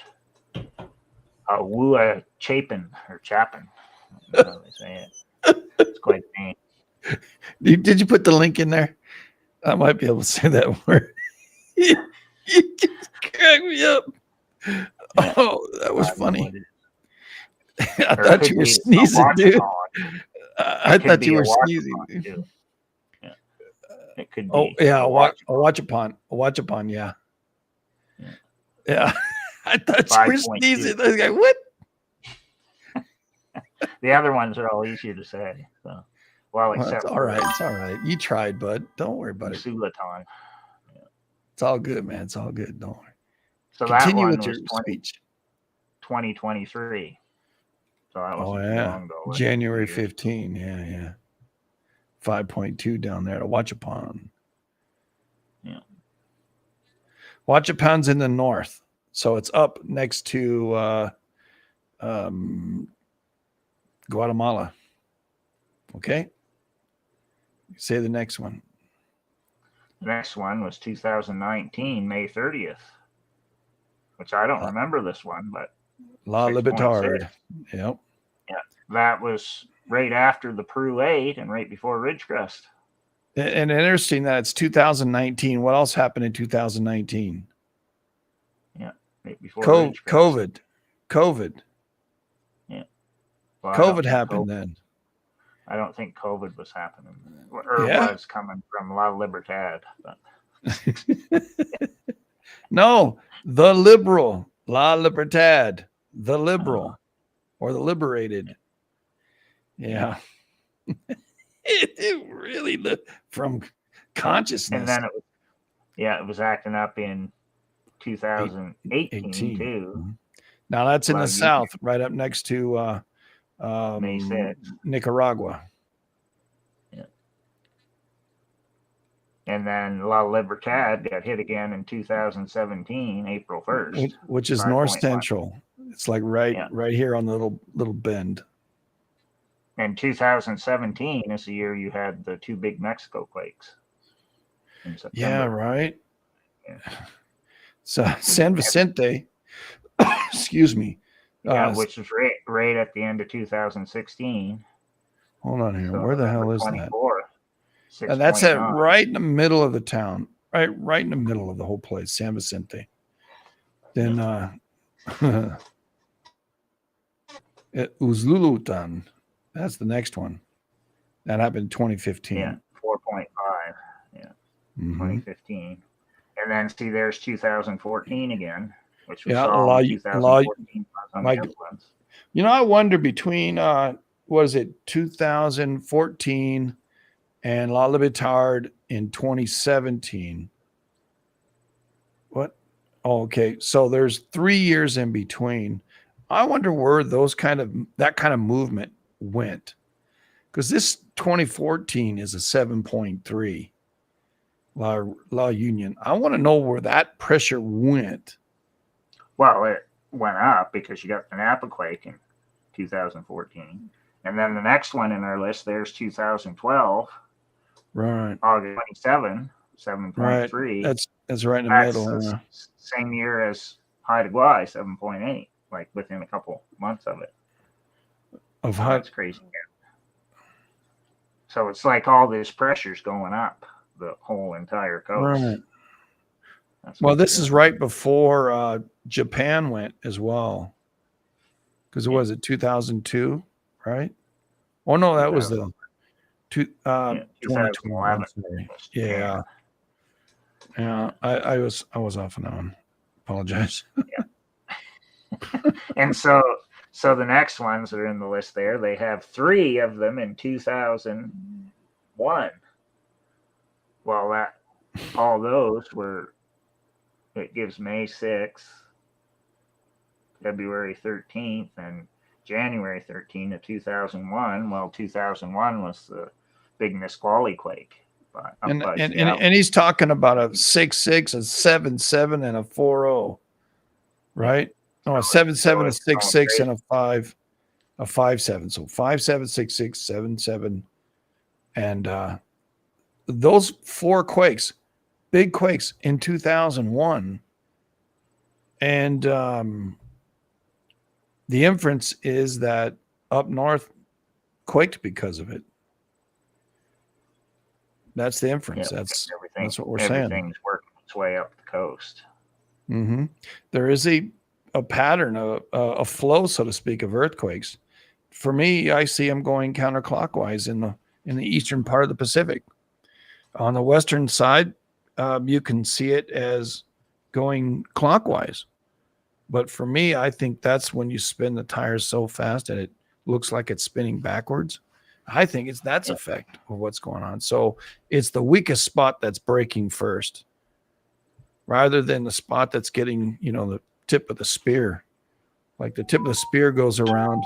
Wua Chapin or Chapin. I don't know how they say it. It's quite a name. Did you put the link in there? I might be able to say that word. You just cracked me up. Yeah. Oh, that was funny. I thought you were sneezing, dude. I thought you were sneezing. Yeah. It could be. Oh, yeah. A watch upon. Yeah. Yeah. I thought you were sneezing. I was like, what? The other ones are all easier to say. So, except it's all right. It's all right. You tried, bud. Don't worry about it. Sulaton. Yeah. It's all good, man. It's all good. Don't worry. So continue that one with your speech. 2023. So that was long ago. January 15. Yeah. 5.2 down there to Watchupon. Yeah. Watchupon's in the north. So it's up next to Guatemala. Okay. Say the next one. The next one was 2019, May 30th, which I don't remember this one, but La Libertad. Yep. Yeah. That was right after the Peru 8 and right before Ridgecrest. And interesting that it's 2019. What else happened in 2019? Yeah. Right before COVID. Yeah. Well, COVID happened then. I don't think COVID was happening or was coming from La Libertad. But. No, the liberal, La Libertad, the liberal or the liberated. Yeah. It really from consciousness. And then it was acting up in 2018 too. Now that's in the south, right up next to May 6th. Nicaragua. Yeah. And then La Libertad got hit again in 2017, April 1st. Which is north central. It's like right here on the little bend. And 2017 is the year you had the two big Mexico quakes. Yeah, right. Yeah. So San Vicente, excuse me. Which is right at the end of 2016. Hold on here. So where the hell is that? 6. And that's right in the middle of the town. Right in the middle of the whole place, San Vicente. Then Uzlulutan. That's the next one. That happened in 2015. Yeah, 4.5. Yeah, 2015. And then see, there's 2014 again, which was 2014. I wonder between 2014 and La Libertad in 2017. What? Oh, okay. So there's 3 years in between. I wonder where that kind of movement went, because this 2014 is a 7.3 La Union. I want to know where that pressure went. Well, it went up because you got the Napa quake in 2014, And then the next one in our list, there's 2012, Right. August 27, 7.3. That's right in the That's middle. the same year as Haida Gwaii, 7.8, like within a couple months of it. Of So how that's crazy. So it's like all this pressure's going up the whole entire coast. right. That's Well, what's this is doing. right before Japan went as well. Because it was it 2002, right? Oh no, that was the 2012. 2011. Sorry. Yeah. Yeah. I was off and on. Apologize. And so the next ones that are in the list there, they have 3 of them in 2001. Well, that all those were, it gives May 6th, February 13th, and January 13th of 2001. Well, 2001 was the big Nisqually quake. And he's talking about a 6.6, a 7.7, and a 4.0, right? No, a 7.7, a 6.6, and a 5.7. So 5.7, 6.6, 7.7, and those 4 quakes, big quakes in 2001, and the inference is that up north quaked because of it. That's the inference. That's what we're saying. Everything's working its way up the coast. Mm-hmm. There is a pattern, a flow, so to speak, of earthquakes. For me, I see them going counterclockwise in the eastern part of the Pacific. On the western side, you can see it as going clockwise. But for me, I think that's when you spin the tires so fast that it looks like it's spinning backwards. I think that's effect of what's going on. So it's the weakest spot that's breaking first, rather than the spot that's getting, the tip of the spear. Like the tip of the spear goes around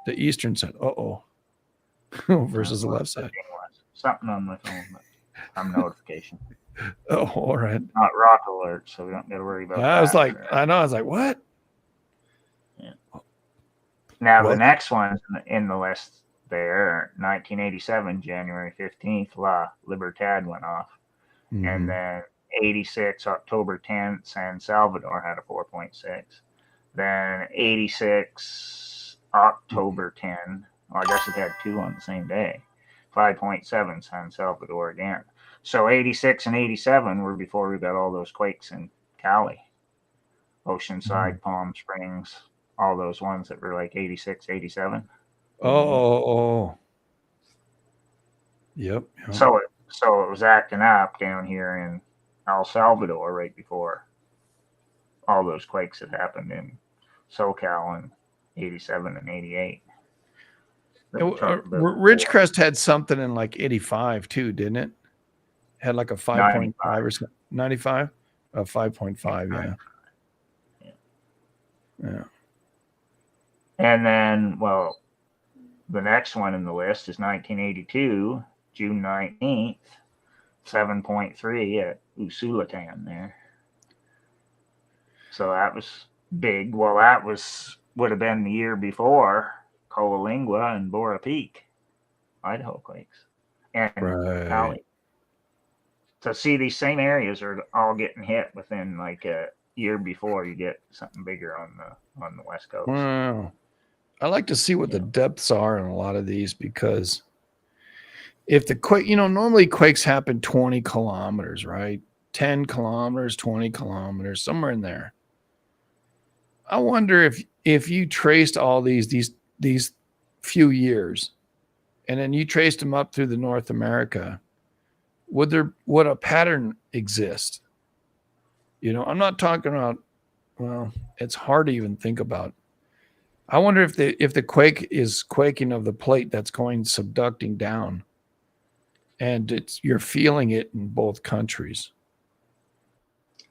the eastern side. Versus the left side. Something on my phone. Some notification. Oh, all right. Not rock alert, so we don't got to worry about that. I was like, what? Yeah. Now the next ones in the list there, 1987, January 15th, La Libertad went off. Mm-hmm. And then 86, October 10th, San Salvador had a 4.6. Then 86, October 10, I guess it had 2 on the same day, 5.7, San Salvador again. So 86 and 87 were before we got all those quakes in Cali, Oceanside, Palm Springs, all those ones that were like 86, 87. Yep. So it was acting up down here in El Salvador right before all those quakes had happened in SoCal in 87 and 88. Ridgecrest had something in like 85 too, didn't it? Had like a 5.5 or something. 95? 5.5, yeah. And then, well, the next one in the list is 1982, June 19th, 7.3 at Usulatan there. So that was big. Well, that would have been the year before Coalingua and Bora Peak, Idaho quakes, and Cali. So see, these same areas are all getting hit within like a year before you get something bigger on the West Coast. Wow. I like to see what the depths are in a lot of these, because if the quake, normally quakes happen 20 kilometers, right? 10 kilometers, 20 kilometers, somewhere in there. I wonder if you traced all these few years, and then you traced them up through the North America, would a pattern exist? I'm not talking about, well, it's hard to even think about. I wonder if the quake is quaking of the plate that's going subducting down, and you're feeling it in both countries.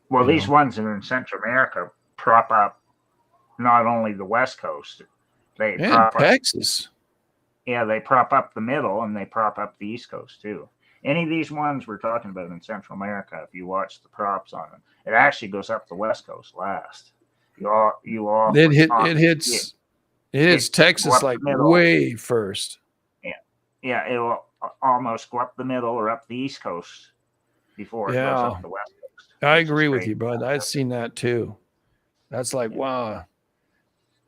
Well, these ones that are in Central America prop up not only the West Coast, they prop Texas. They prop up the middle, and they prop up the East Coast too. Any of these ones we're talking about in Central America, if you watch the props on them, it actually goes up the West Coast last. It hits It hits It will go Texas up the like middle. way first. Yeah, it will almost go up the middle or up the East Coast before it goes Yeah, up the West Coast. I It's just agree with crazy. you, bud. I've seen that too. That's like, Yeah. wow.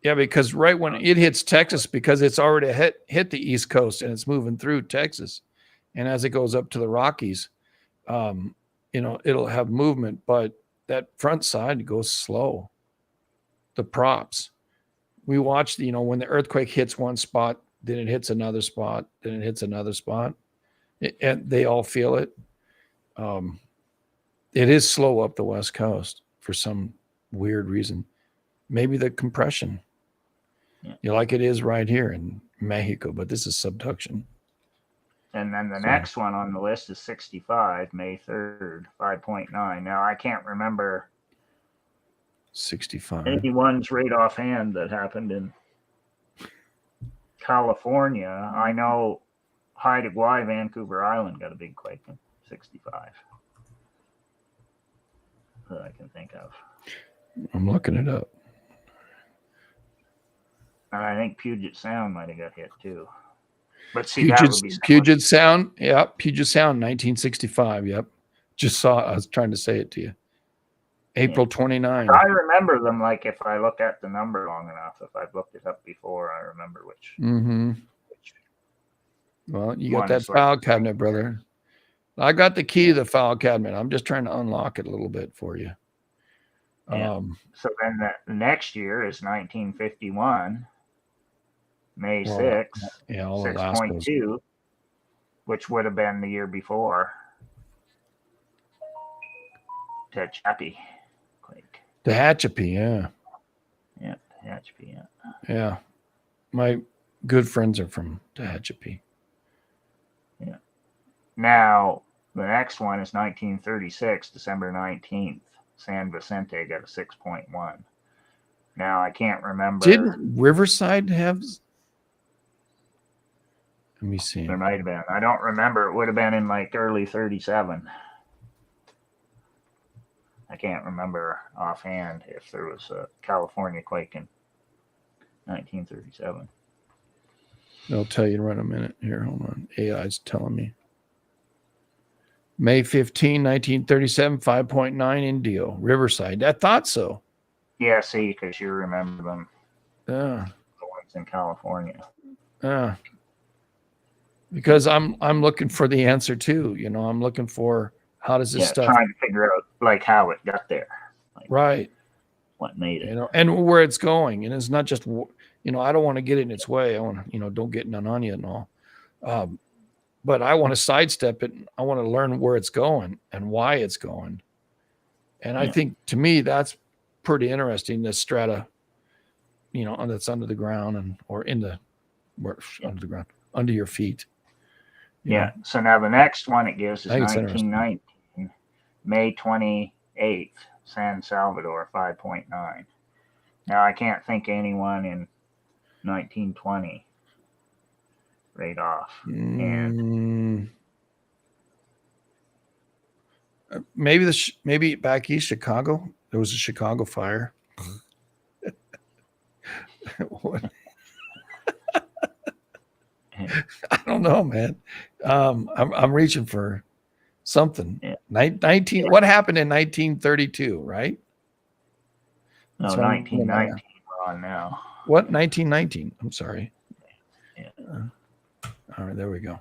Yeah, because right when it hits Texas, because it's already hit the East Coast and it's moving through Texas. And as it goes up to the Rockies, it'll have movement, but that front side goes slow. The props. We watch, when the earthquake hits one spot, then it hits another spot, then it hits another spot, and they all feel it. It is slow up the West Coast for some weird reason. Maybe the compression, like it is right here in Mexico, but this is subduction. And then the next one on the list is 65, May 3rd, 5.9. Now, I can't remember 65. any ones right offhand that happened in California. I know Haida Gwaii, Vancouver Island got a big quake in 65 that I can think of. I'm looking it up. And I think Puget Sound might have got hit too. But see, that would be Puget Sound. Yep. Puget Sound, 1965. Yep. Just saw it. I was trying to say it to you. April 29. I remember them, like, if I look at the number long enough. If I've looked it up before, I remember which. Mm-hmm. Well, you got one that is file like- cabinet, brother. I got the key to the file cabinet. I'm just trying to unlock it a little bit for you. Yeah. So then the next year is 1951, May 6th, Yeah, all the last 6.2, which would have been the year before. Tehachapi quake. Tehachapi, yeah. Yeah, Tehachapi, yeah. Yeah. My good friends are from Tehachapi. Yeah. Now, the next one is 1936, December 19th. San Vicente got a 6.1. Now, I can't remember. Didn't Riverside have? Let me see. There might have been. I don't remember. It would have been in like early 37. I can't remember offhand if there was a California quake in 1937. I'll tell you in a minute. Here, hold on. AI's telling me. May 15, 1937, 5.9 Indio, Riverside. I thought so. Yeah, see, because you remember them. Yeah. The ones in California. Yeah. Because I'm looking for the answer too. I'm looking for how does this stuff, trying to figure out like how it got there. Like, right? What made it? And where it's going. And it's not just, I don't want to get in its way. I want to, don't get none on you and all. But I want to sidestep it. I want to learn where it's going and why it's going. And I think, to me, that's pretty interesting. The strata, that's under the ground or under the ground, under your feet. Yeah. So now the next one it gives is 1919, May 28th, San Salvador, 5.9. Now, I can't think of anyone in 1920 right off. And maybe back east Chicago, there was a Chicago fire. I don't know, man. I'm reaching for something. Yeah. 19. What happened in 1932? Right? No, 1919. We're on now. What? 1919. I'm sorry. Yeah. All right, there we go.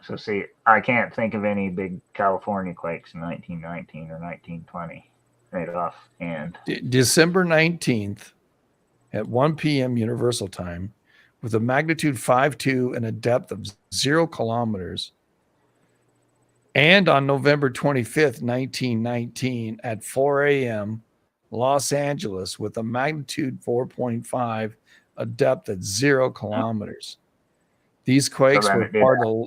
So see, I can't think of any big California quakes in 1919 or 1920 right off. And December 19th at 1 p.m. Universal Time with a magnitude 5.2 and a depth of 0 kilometers. And on November 25th, 1919 at 4 a.m., Los Angeles with a magnitude 4.5, a depth at 0 kilometers. These quakes were part of a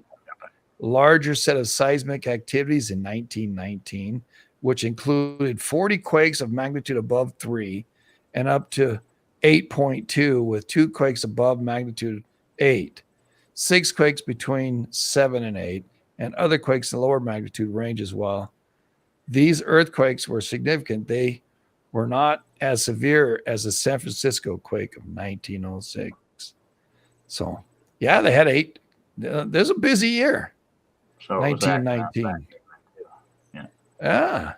larger set of seismic activities in 1919, which included 40 quakes of magnitude above 3 and up to 8.2 with 2 quakes above magnitude 8, 6 quakes between 7 and 8, and other quakes in lower magnitude range as well. These earthquakes were significant. They were not as severe as the San Francisco quake of 1906. So, yeah, they had 8. There's a busy year, So it was that. 1919. Yeah. Yeah.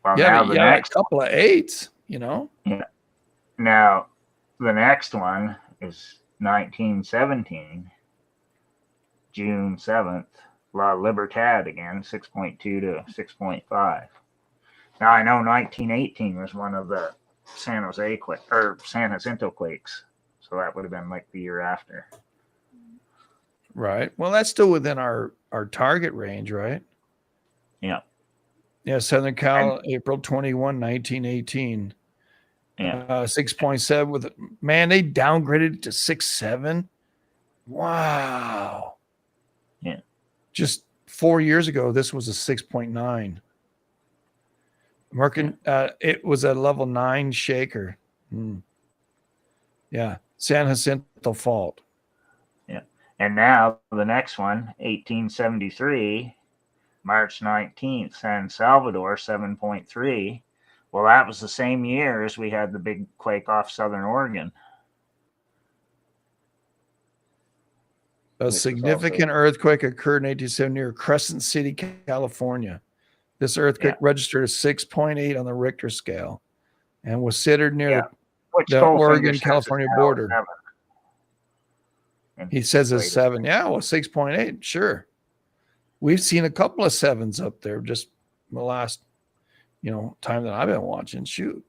Well, Yeah, now but the yeah, next a couple of 8s, you know. now the next one is 1917, June 7th, La Libertad again, 6.2 to 6.5. Now I know 1918 was one of the San Jacinto quakes, so that would have been like the year after. Right. Well, that's still within our target range, right? Yeah. Yeah, Southern Cal, April 21, 1918. Yeah. 6.7 with man, they downgraded it to 6.7. Wow. Yeah. Just 4 years ago, this was a 6.9. It was a level 9 shaker. Yeah. San Jacinto fault. Yeah. And now the next one, 1873, March 19th, San Salvador, 7.3. Well, that was the same year as we had the big quake off Southern Oregon. A significant earthquake occurred in 1870 near Crescent City, California. This earthquake registered a 6.8 on the Richter scale and was centered near the Oregon-California border. He says it's 7. Yeah, well, 6.8, sure. We've seen a couple of 7s up there just the last, time that I've been watching. Shoot.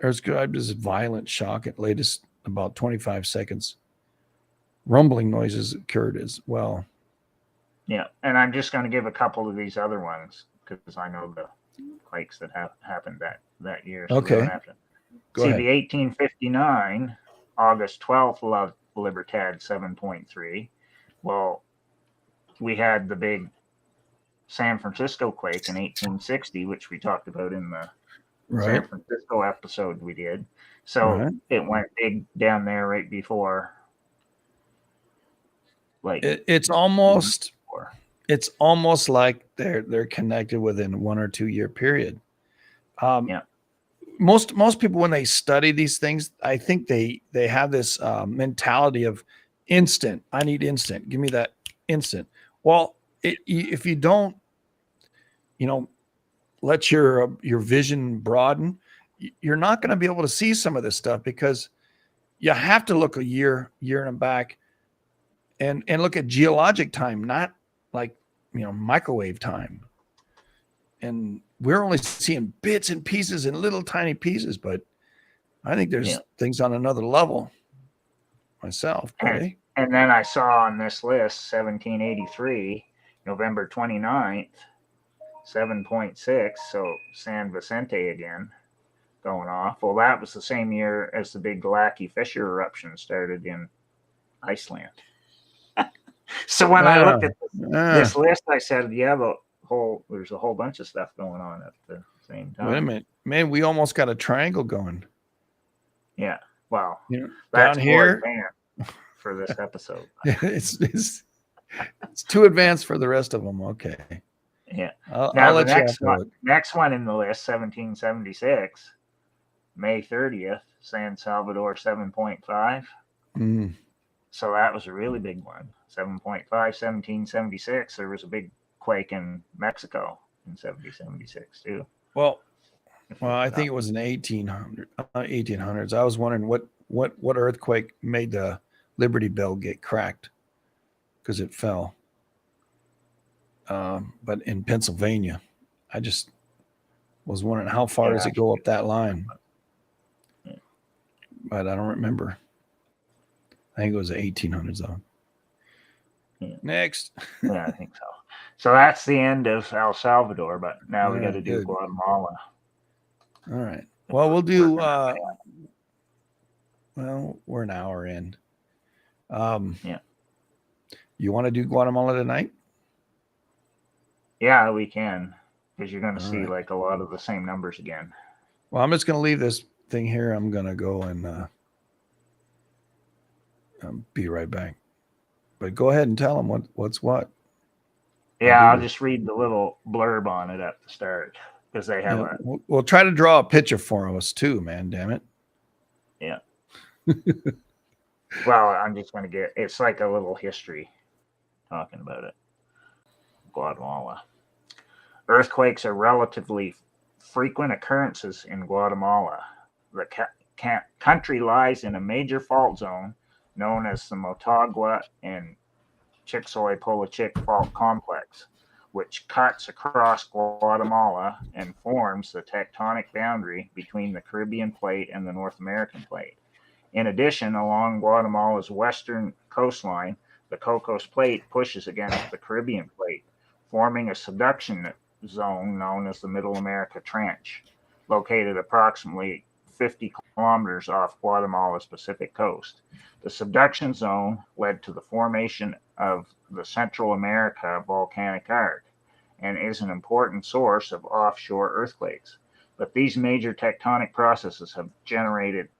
Described as a violent shock at latest about 25 seconds. Rumbling noises occurred as well. Yeah, and I'm just going to give a couple of these other ones because I know the quakes that happened that year. So okay. Go ahead. The 1859, August 12th, La Libertad 7.3. Well, we had the big San Francisco quake in 1860, which we talked about in the San Francisco episode we did. So it went big down there right before. Like it's almost like they're connected within 1 or 2 year period. Most people, when they study these things, I think they have this mentality of instant. I need instant. Give me that instant. Well, if you don't, let your vision broaden, you're not going to be able to see some of this stuff because you have to look a year and back and look at geologic time, not like, microwave time. And we're only seeing bits and pieces and little tiny pieces, but I think there's things on another level myself. And then I saw on this list, 1783, November 29th, 7.6. So San Vicente again going off. Well, that was the same year as the big Galaki Fissure eruption started in Iceland. So when I looked at this list, I said, there's a whole bunch of stuff going on at the same time. Wait a minute, man, we almost got a triangle going. Yeah, well, that's down here for this episode. it's too advanced for the rest of them. Okay. Yeah. I'll let next one in the list, 1776, May 30th, San Salvador 7.5. So that was a really big one. 7.5, 1776. There was a big quake in Mexico in 1776 too. Well, I think it was in 1800s. I was wondering what earthquake made the Liberty Bell get cracked because it fell. But in Pennsylvania, I just was wondering how far does it go up that line? But I don't remember. I think it was the 1800s though. Yeah. Next. Yeah, I think so. So that's the end of El Salvador, but now we got to do Guatemala. All right. Well, we'll do. We're an hour in. You want to do Guatemala tonight? Yeah, we can, because you're going to see like a lot of the same numbers again. Well, I'm just going to leave this thing here. I'm going to go and be right back. But go ahead and tell them what's what. Yeah, I'll just read the little blurb on it at the start. because they have Yeah, we'll try to draw a picture for us too, man. Damn it. yeah. Well, I'm just going to it's like a little history talking about it. Guatemala. Earthquakes are relatively frequent occurrences in Guatemala. The country lies in a major fault zone known as the Motagua and Chicxulub Fault Complex, which cuts across Guatemala and forms the tectonic boundary between the Caribbean Plate and the North American Plate. In addition, along Guatemala's western coastline, the Cocos Plate pushes against the Caribbean Plate, forming a subduction zone known as the Middle America Trench, located approximately 50 kilometers off Guatemala's Pacific coast. The subduction zone led to the formation of the Central America volcanic arc and is an important source of offshore earthquakes. But these major tectonic processes have generated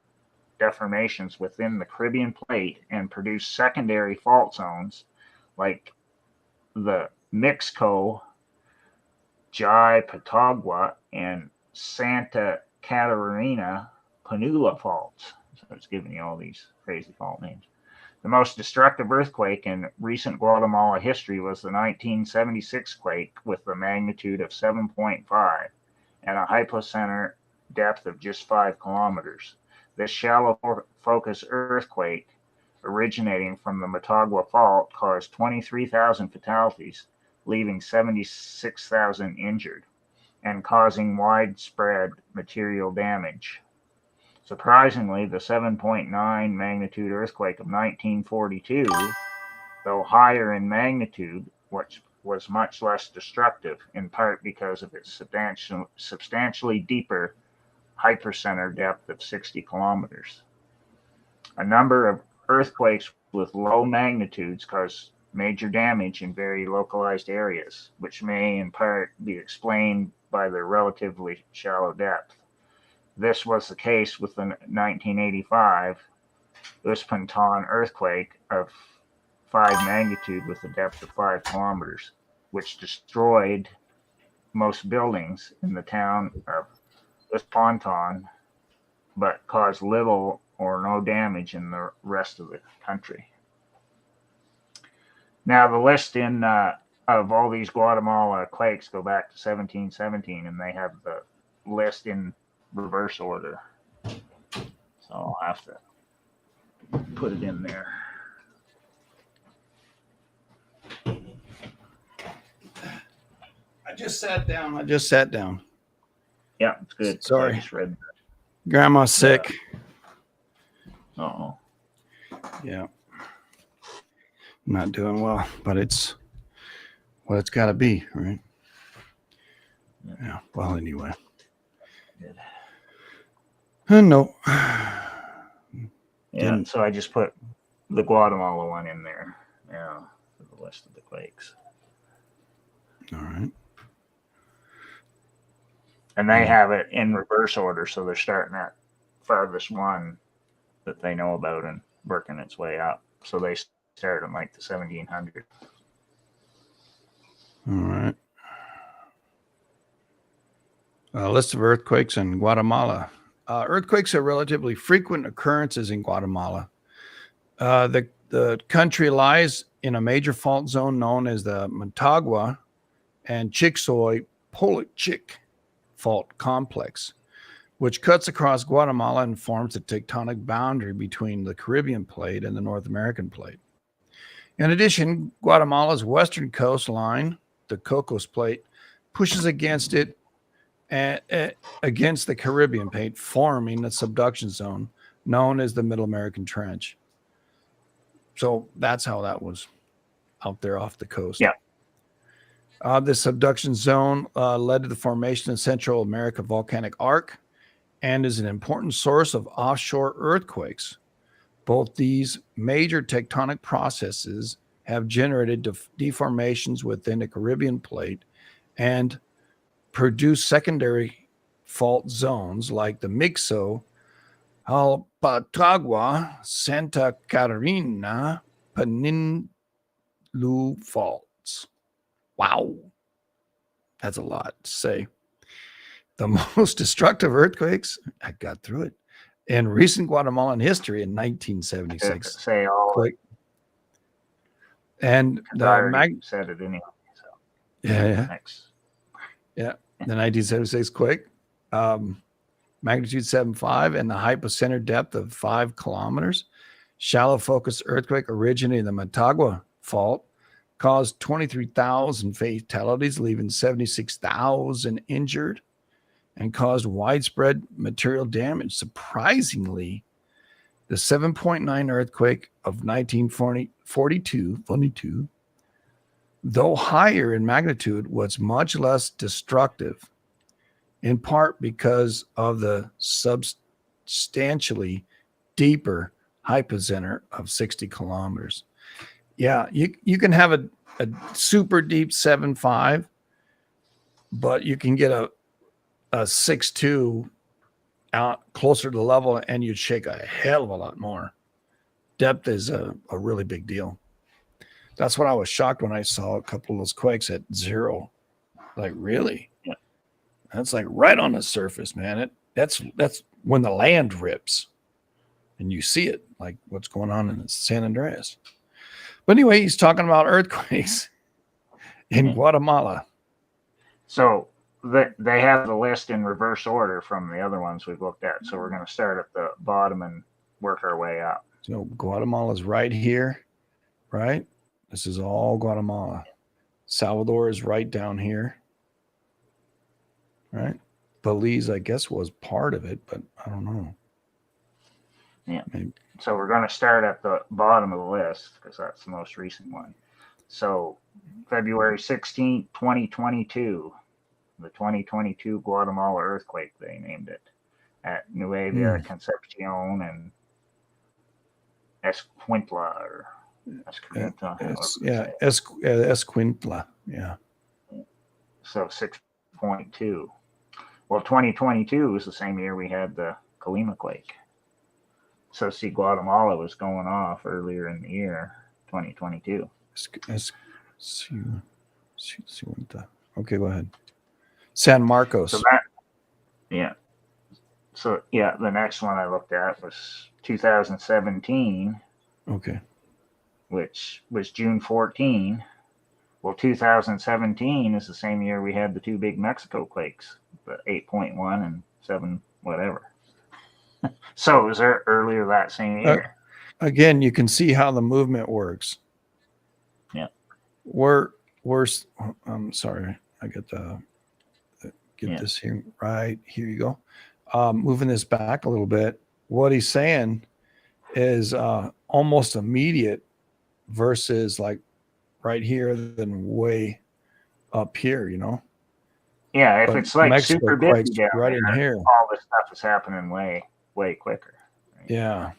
deformations within the Caribbean Plate and produced secondary fault zones like the Mixco, Jai-Patagua, and Santa Catarina Panula faults. So it's giving you all these crazy fault names. The most destructive earthquake in recent Guatemala history was the 1976 quake with a magnitude of 7.5 and a hypocenter depth of just 5 kilometers. This shallow focus earthquake, originating from the Motagua Fault, caused 23,000 fatalities, leaving 76,000 injured, and causing widespread material damage. Surprisingly, the 7.9 magnitude earthquake of 1942, though higher in magnitude, which was much less destructive, in part because of its substantially deeper hypercenter depth of 60 kilometers. A number of earthquakes with low magnitudes cause major damage in very localized areas, which may in part be explained by their relatively shallow depth. This was the case with the 1985 Uspantan earthquake of 5 magnitude with a depth of 5 kilometers, which destroyed most buildings in the town of Uspantan, but caused little or no damage in the rest of the country. Now, the list of all these Guatemala quakes go back to 1717, and they have the list in reverse order. So I'll have to put it in there. I just sat down. Yeah, it's good. Sorry. I just read that. Grandma's sick. Uh-oh. Yeah. Not doing well, but it's what it's got to be, right? Yeah. Well, anyway. Good. No. Yeah, so I just put the Guatemala one in there. Yeah, for the list of the quakes. All right. And they have it in reverse order, so they're starting at farthest one that they know about and working its way up. So they start in like the 1700s. All right. List of earthquakes in Guatemala. Earthquakes are relatively frequent occurrences in Guatemala. The country lies in a major fault zone known as the Motagua and Chicxulub Fault Complex, which cuts across Guatemala and forms the tectonic boundary between the Caribbean Plate and the North American Plate. In addition, Guatemala's western coastline, the Cocos Plate, pushes against it against the Caribbean Plate, forming a subduction zone known as the Middle American Trench. So that's how that was out there off the coast. Yeah. The subduction zone led to the formation of Central America volcanic arc and is an important source of offshore earthquakes. Both these major tectonic processes have generated deformations within the Caribbean Plate and produce secondary fault zones like the Mixco, Jai-Patagua, Santa Catarina Panula faults. Wow. That's a lot to say. the most destructive earthquakes, I got through it, in recent Guatemalan history in To 1976. say all Quick. And I the already said it anyway. So yeah, next. the 1976 quake, magnitude 7.5 and the hypocenter depth of 5 kilometers. Shallow focus earthquake originating in the Motagua fault caused 23,000 fatalities, leaving 76,000 injured, and caused widespread material damage. Surprisingly, the 7.9 earthquake of 1942, though higher in magnitude, was much less destructive, in part because of the substantially deeper hypocenter of 60 kilometers. Yeah, you can have a super deep 7.5, but you can get a 6.2 out closer to the level and you'd shake a hell of a lot more. Depth is a really big deal. That's what I was shocked when I saw a couple of those quakes at 0. Like, really? Yeah. That's like right on the surface, man. That's when the land rips and you see it, like what's going on in San Andreas. But anyway, he's talking about earthquakes in Guatemala. So they have the list in reverse order from the other ones we've looked at. So we're going to start at the bottom and work our way up. So Guatemala's right here, right? This is all Guatemala. Salvador is right down here, right? Belize, I guess, was part of it, but I don't know. Yeah. Maybe. So we're going to start at the bottom of the list because that's the most recent one. So February 16th, 2022, the 2022 Guatemala earthquake, they named it, at Nueva Concepcion and Escuintla or Escuintla. Escuintla. Yeah. So 6.2. Well, 2022 was the same year we had the Colima quake. So see, Guatemala was going off earlier in the year, 2022. Okay, go ahead. San Marcos. So the next one I looked at was 2017. Okay. Which was June 14. Well, 2017 is the same year we had the 2 big Mexico quakes, the 8.1 and 7 whatever. So it was earlier that same year. Again, you can see how the movement works. Yeah. I'm sorry. I got this here. Right. Here you go. Moving this back a little bit. What he's saying is almost immediate versus like right here than way up here, Yeah, if but it's like Mexico super busy down right there, in here, all this stuff is happening way quicker. Right? Yeah.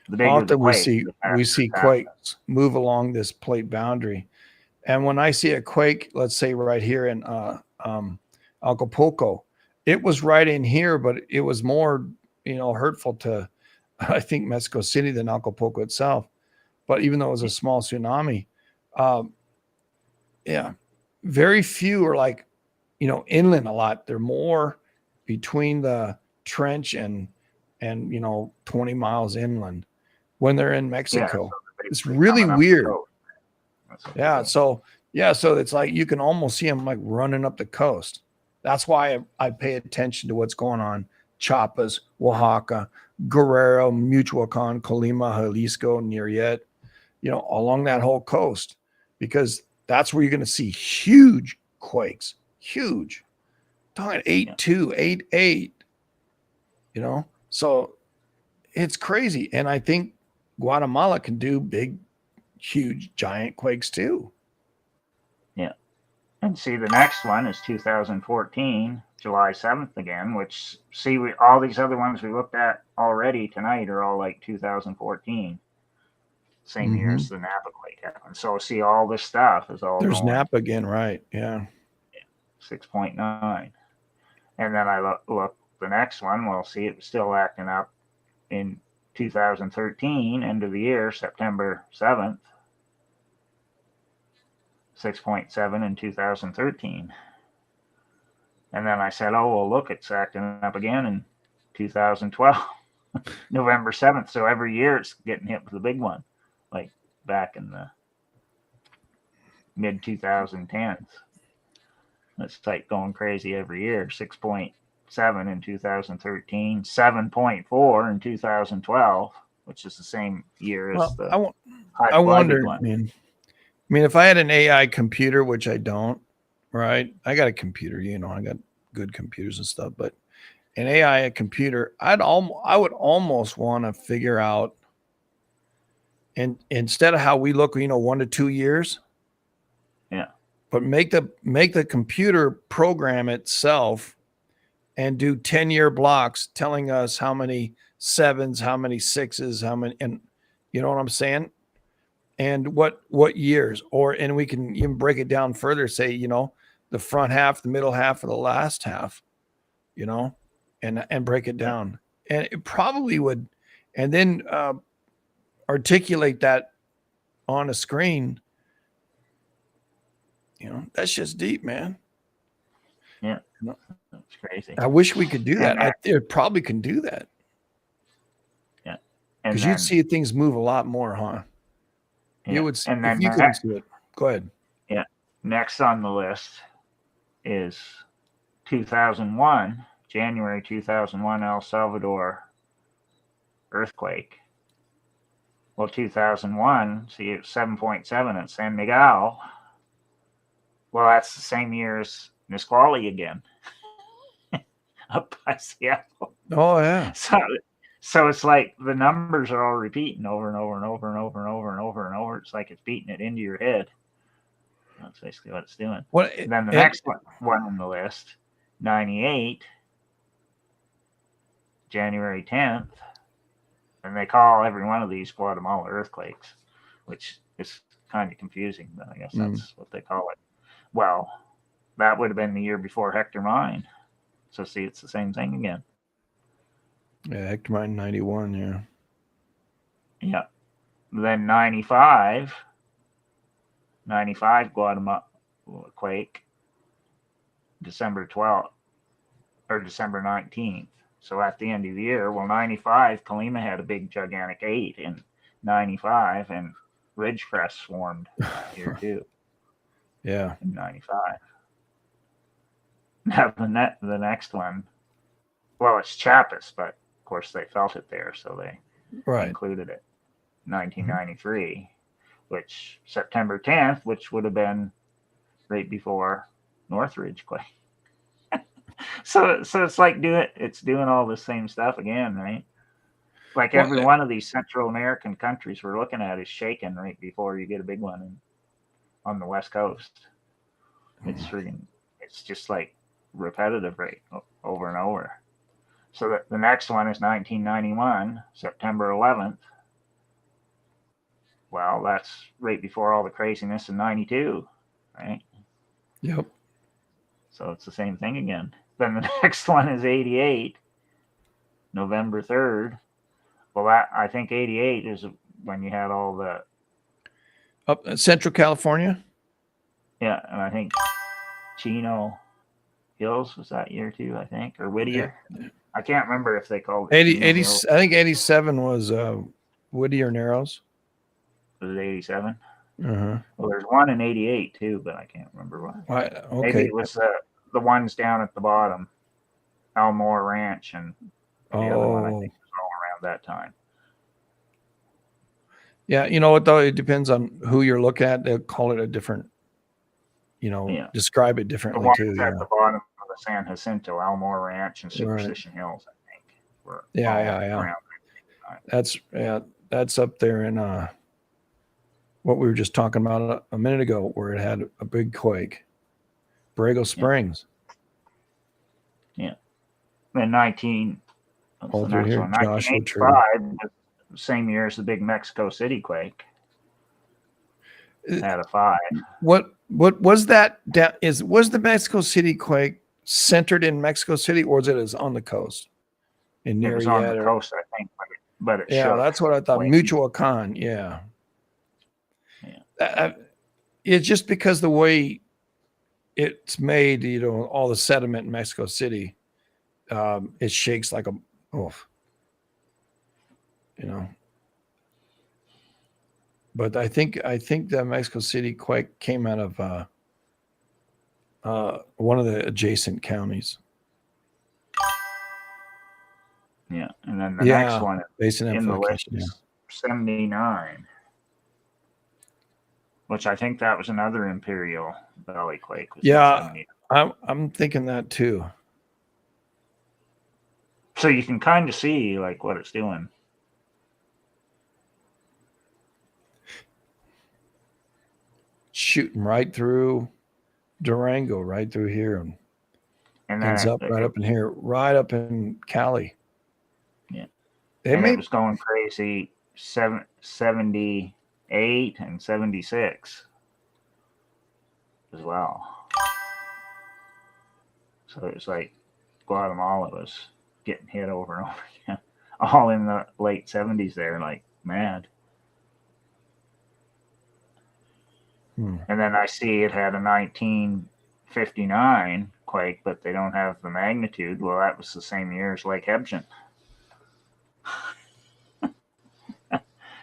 The bigger the quake, we see quakes move along this plate boundary. And when I see a quake, let's say right here in Acapulco, it was right in here, but it was more, hurtful to, I think, Mexico City than Acapulco itself. But even though it was a small tsunami, very few are like, inland a lot. They're more between the trench and 20 miles inland when they're in Mexico. So it's really weird. So So it's like you can almost see them like running up the coast. That's why I pay attention to what's going on. Chiapas, Oaxaca, Guerrero, Michoacan, Colima, Jalisco, Nayarit, along that whole coast, because that's where you're going to see huge quakes, huge. Talking 8.2, 8.8, so it's crazy. And I think Guatemala can do big, huge, giant quakes too. Yeah. And see, the next one is 2014, July 7th again, which all these other ones we looked at already tonight are all like 2014. Same year as the Napa quake happened. So see, all this stuff is all There's Napa again, right? Yeah. 6.9. And then I look the next one, we'll see it was still acting up in 2013, end of the year, September 7th. 6.7 in 2013. And then I said, oh, well, look, it's acting up again in 2012, November 7th. So every year it's getting hit with a big one, like back in the mid 2010s. It's like going crazy every year. 6.7 in 2013, 7.4 in 2012, which is the same year as Well, the I wonder, one. man. I mean, if I had an AI computer, which I don't, right? I got a computer, I got good computers and stuff, but an AI computer, I would almost want to figure out, and instead of how we look, 1 to 2 years, Yeah, but make the computer program itself and do 10-year blocks telling us how many sevens, how many sixes, how many, and you know what I'm saying? And what years, and we can even break it down further, say, the front half, the middle half, or the last half, and break it down. And it probably would, and then articulate that on a screen. That's just deep, man. yeah, that's crazy. I wish we could do that. It probably can do that. Yeah, because you'd see things move a lot more, huh? Yeah. You would, and then if you couldn't see it. Go ahead. Yeah. Next on the list is 2001, January 2001, El Salvador earthquake. Well, 2001, see, it's 7.7 at San Miguel. Well, that's the same year as Nisqually again, up by Seattle. Oh, yeah. So it's like the numbers are all repeating over and over and over and over and over and over and over. It's like it's beating it into your head. That's basically what it's doing. Then the next one on the list, 98, January 10th, and they call every one of these Guatemala earthquakes, which is kind of confusing, but I guess that's what they call it. Well, that would have been the year before Hector Mine. So see, it's the same thing again. Yeah, Hector Mine 91, yeah. Yeah. Then 95 Guatemala quake, December 12th or December 19th. So at the end of the year, 95, Colima had a big gigantic 8 in 95, and Ridgecrest swarmed that year too. Yeah. In 95. Now the next one, well, it's Chiapas, but of course they felt it there, so they included it. 1993, which September 10th, which would have been right before Northridge quake. so it's like doing all the same stuff again, right? Like every one of these Central American countries we're looking at is shaking right before you get a big one on the West Coast. It's just like repetitive, right, over and over. So the next one is 1991, September 11th. Well, that's right before all the craziness in 92, right? Yep. So it's the same thing again. Then the next one is 88, November 3rd. Well, I think 88 is when you had all the... Up Central California? Yeah, and I think Chino Hills was that year too, I think, or Whittier. Yeah. I can't remember if they called it 80. I think 87 was Whittier Narrows. Was it 87? Uh-huh. Well, there's one in 88 too, but I can't remember what. Okay. Maybe it was the ones down at the bottom, Elmore Ranch, and the other one I think was all around that time. Yeah, you know what though? It depends on who you're looking at. They'll call it a different, describe it differently too. At the bottom of the San Jacinto, Elmore Ranch, and Superstition Hills, I think. Were yeah. That's up there in what we were just talking about a minute ago, where it had a big quake. Borrego Springs. Yeah. In 1985, same year as the big Mexico City quake. Had a 5. What was that? Was the Mexico City quake centered in Mexico City, or was it on the coast in Murrieta? It was on the coast, I think, but it shook. That's what I thought. Michoacan, yeah. It's just because the way it's made, you know, all the sediment in Mexico City. It shakes like a, you know. But I think the Mexico City quake came out of one of the adjacent counties. Yeah, and then the next one basin in the list amplification. is 79, which I think that was another Imperial Valley quake. Was in Yeah, 79. I'm thinking that too. So you can kind of see like what it's doing. Shooting right through Durango, right through here, and ends up right up in here, right up in Cali. Yeah, They and it was going crazy. 78 and 76 as well. So it was like Guatemala was getting hit over and over again, all in the late 70s there, like mad. And then I see it had a 1959 quake, but they don't have the magnitude. Well, that was the same year as Lake Hebgen.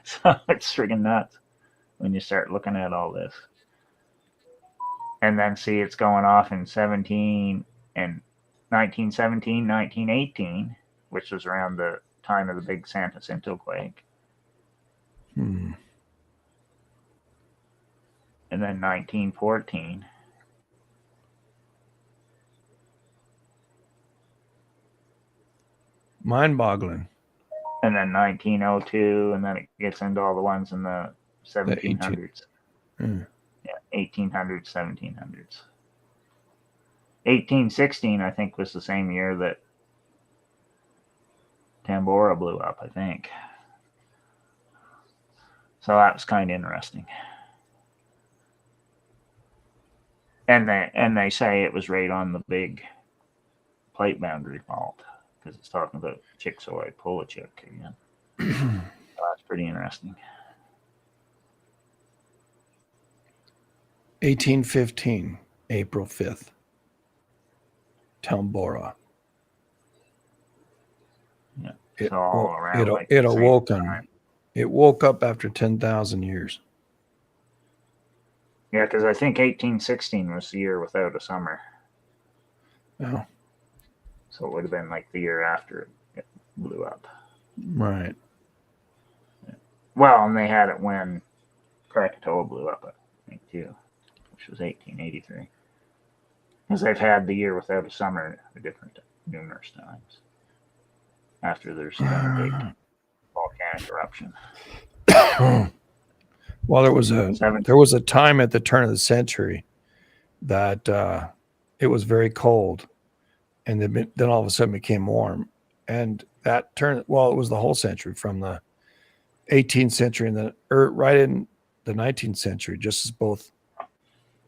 So it's friggin' nuts when you start looking at all this. And then see it's going off in 1917, 1918, which was around the time of the big San Jacinto quake. And then 1914. Mind-boggling. And then 1902, and then it gets into all the ones in the 1700s. Yeah, 1800s, 1700s. 1816, I think, was the same year that Tambora blew up, I think. So that was kind of interesting. And they say it was right on the big plate boundary fault, because it's talking about Chicxulub Polachuk again. So that's pretty interesting. 1815, April 5th. Tambora. Yeah, so all around. It woke up after 10,000 years. Yeah, because I think 1816 was the year without a summer. Oh. So it would have been like the year after it blew up. Right. Well, and they had it when Krakatoa blew up, I think, too, which was 1883. Because they've had the year without a summer numerous times after there's been a big volcanic eruption. Well, there was a time at the turn of the century that it was very cold, and then all of a sudden became warm, and that turned. Well, it was the whole century from the 18th century and then right in the 19th century, just as both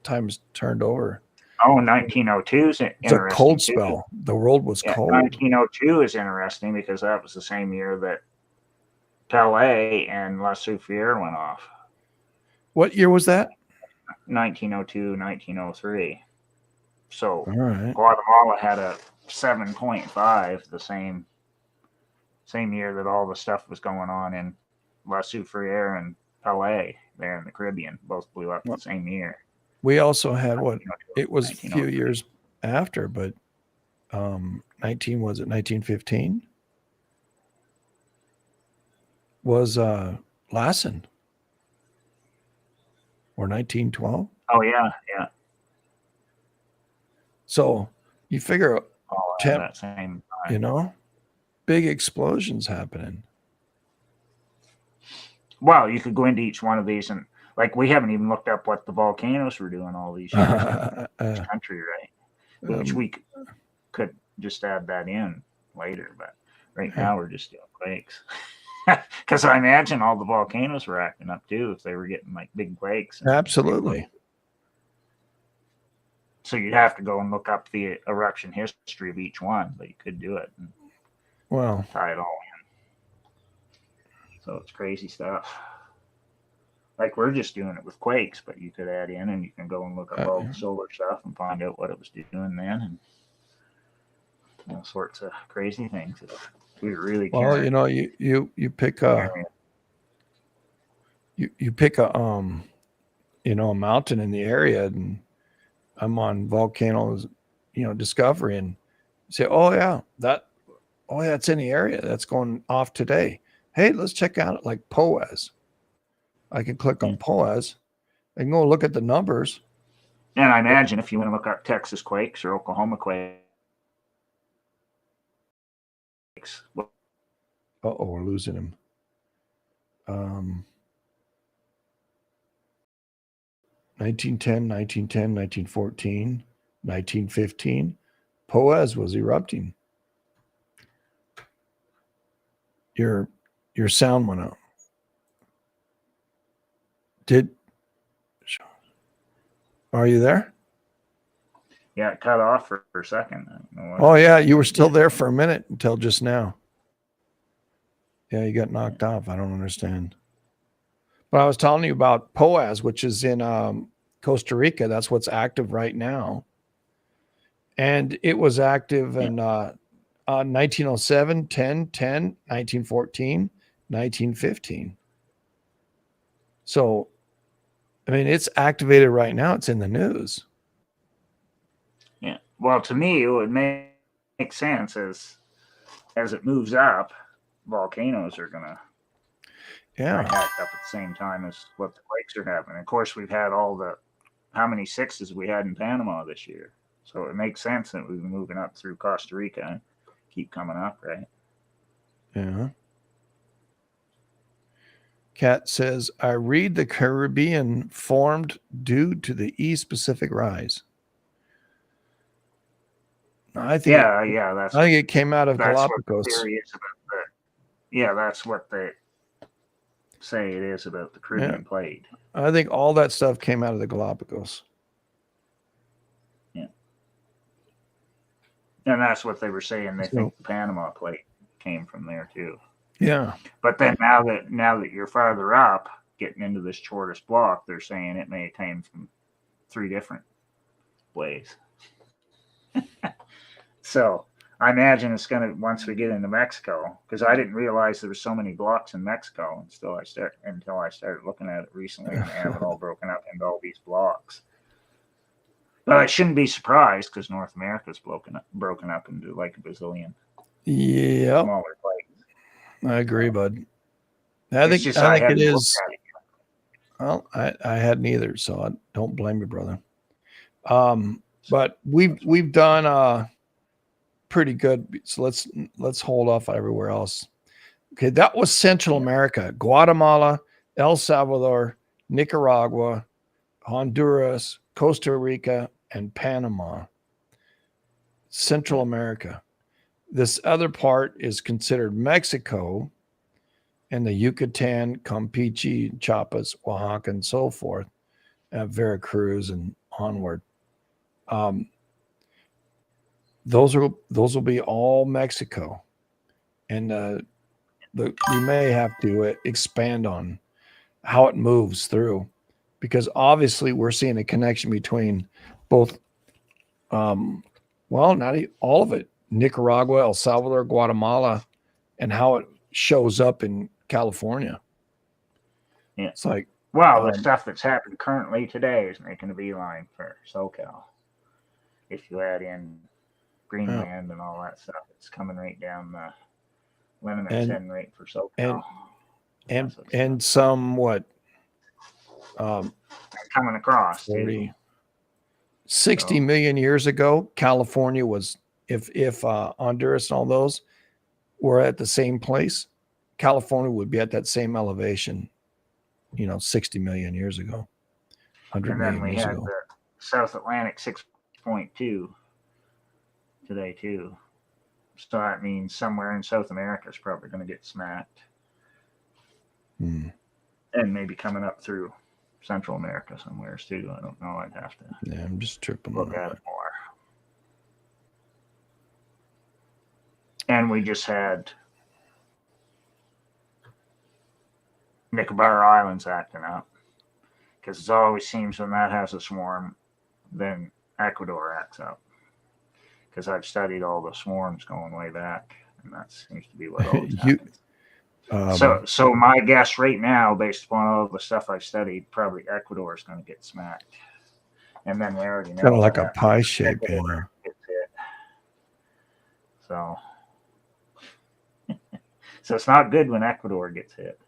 times turned over. Oh, 1902 is interesting. It's a cold spell. The world was cold. 1902 is interesting because that was the same year that Pelée and La Soufriere went off. What year was that? 1902, 1903. So all right. Guatemala had a 7.5, the same year that all the stuff was going on in La Soufriere and Pelée there in the Caribbean. Both blew up the same year. We also had it was a few years after, but 1915 was Lassen, or 1912. Oh yeah. So you figure that same time. Big explosions happening. Well, you could go into each one of these and, like, we haven't even looked up what the volcanoes were doing all these years in this country, right? Which we could just add that in later, but right now we're just doing quakes. Because I imagine all the volcanoes were acting up too if they were getting like big quakes. Absolutely. So you'd have to go and look up the eruption history of each one, but you could do it and tie it all in. So it's crazy stuff. Like we're just doing it with quakes, but you could add in and you can go and look up all the solar stuff and find out what it was doing then, and all sorts of crazy things. If we were really Well, caring. you pick a you pick a a mountain in the area, and I'm on volcanoes, Discovery, and say, oh yeah, it's in the area that's going off today. Hey, let's check out it, like POAS. I can click on POAS. I can go look at the numbers. And I imagine if you want to look up Texas quakes or Oklahoma quakes. Uh-oh, we're losing him. 1910, 1910, 1914, 1915. POAS was erupting. Your sound went out. Are you there? Yeah, it cut off for a second. Oh yeah, you were still there for a minute until just now. Yeah, you got knocked off. I don't understand. But I was telling you about POAS, which is in Costa Rica. That's what's active right now. And it was active in 1907, 10, 10, 1914, 1915. So, I mean, it's activated right now. It's in the news. Yeah. Well, to me, it would make sense as it moves up, volcanoes are going to act up at the same time as what the quakes are happening. Of course, we've had how many sixes we had in Panama this year. So it makes sense that we've been moving up through Costa Rica and keep coming up, right? Yeah. Kat says, I read the Caribbean formed due to the East Pacific rise. I think I think it came out of Galapagos. That's what they say it is about the Caribbean plate. I think all that stuff came out of the Galapagos. Yeah. And that's what they were saying. They think the Panama plate came from there too. Yeah. But then now that you're farther up, getting into this shortest block, they're saying it may have came from 3 different ways. So I imagine it's going to, once we get into Mexico, because I didn't realize there were so many blocks in Mexico until I started looking at it recently and have it all broken up into all these blocks. But I shouldn't be surprised because North America's broken up into like a bazillion smaller plates. I agree, bud. I think it is. Well, I hadn't either, so I don't blame you, brother. But we've done pretty good. So let's hold off everywhere else. Okay, that was Central America: Guatemala, El Salvador, Nicaragua, Honduras, Costa Rica, and Panama. Central America. This other part is considered Mexico, and the Yucatan, Campeche, Chiapas, Oaxaca, and so forth, Veracruz and onward. Those will be all Mexico, and we may have to expand on how it moves through, because obviously we're seeing a connection between both, not all of it, Nicaragua, El Salvador, Guatemala, and how it shows up in California. Yeah, it's like, the stuff that's happened currently today is making a beeline for SoCal. If you add in Greenland and all that stuff, it's coming right down the limit heading right for SoCal. And some coming across 60 million years ago, California was, if Honduras and all those were at the same place, California would be at that same elevation, 60 million years ago, 100 million years ago. And then we had the South Atlantic 6.2 today too. So that means somewhere in South America is probably going to get smacked. And maybe coming up through Central America somewhere too. I don't know. I'd have to. Yeah, I'm just tripping. Look at it more. And we just had Nicobar Islands acting up. because it always seems when that has a swarm, then Ecuador acts up. Because I've studied all the swarms going way back, and that seems to be what always happens. So my guess right now, based upon all the stuff I've studied, probably Ecuador is going to get smacked, and then we already know kind of like a that pie shape. Ecuador gets hit. So it's not good when Ecuador gets hit.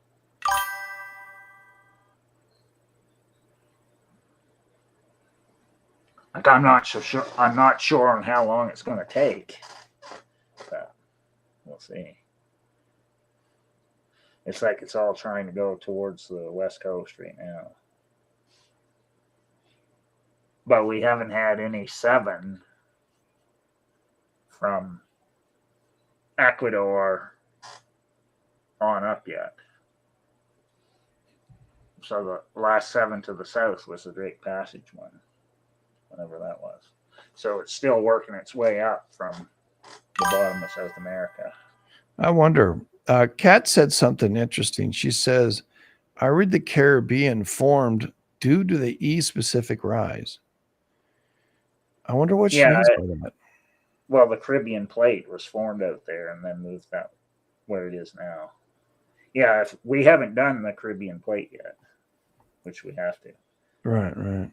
Like I'm not so sure. I'm not sure on how long it's going to take, but we'll see. It's like it's all trying to go towards the West Coast right now, but we haven't had any 7 from Ecuador on up yet. So the last 7 to the south was the Drake Passage one, whenever that was. So it's still working its way up from the bottom of South America. I wonder. Kat said something interesting. She says, I read the Caribbean formed due to the East Pacific rise. I wonder what she means by that. Well, the Caribbean plate was formed out there and then moved out where it is now. Yeah, if we haven't done the Caribbean plate yet, which we have to. Right.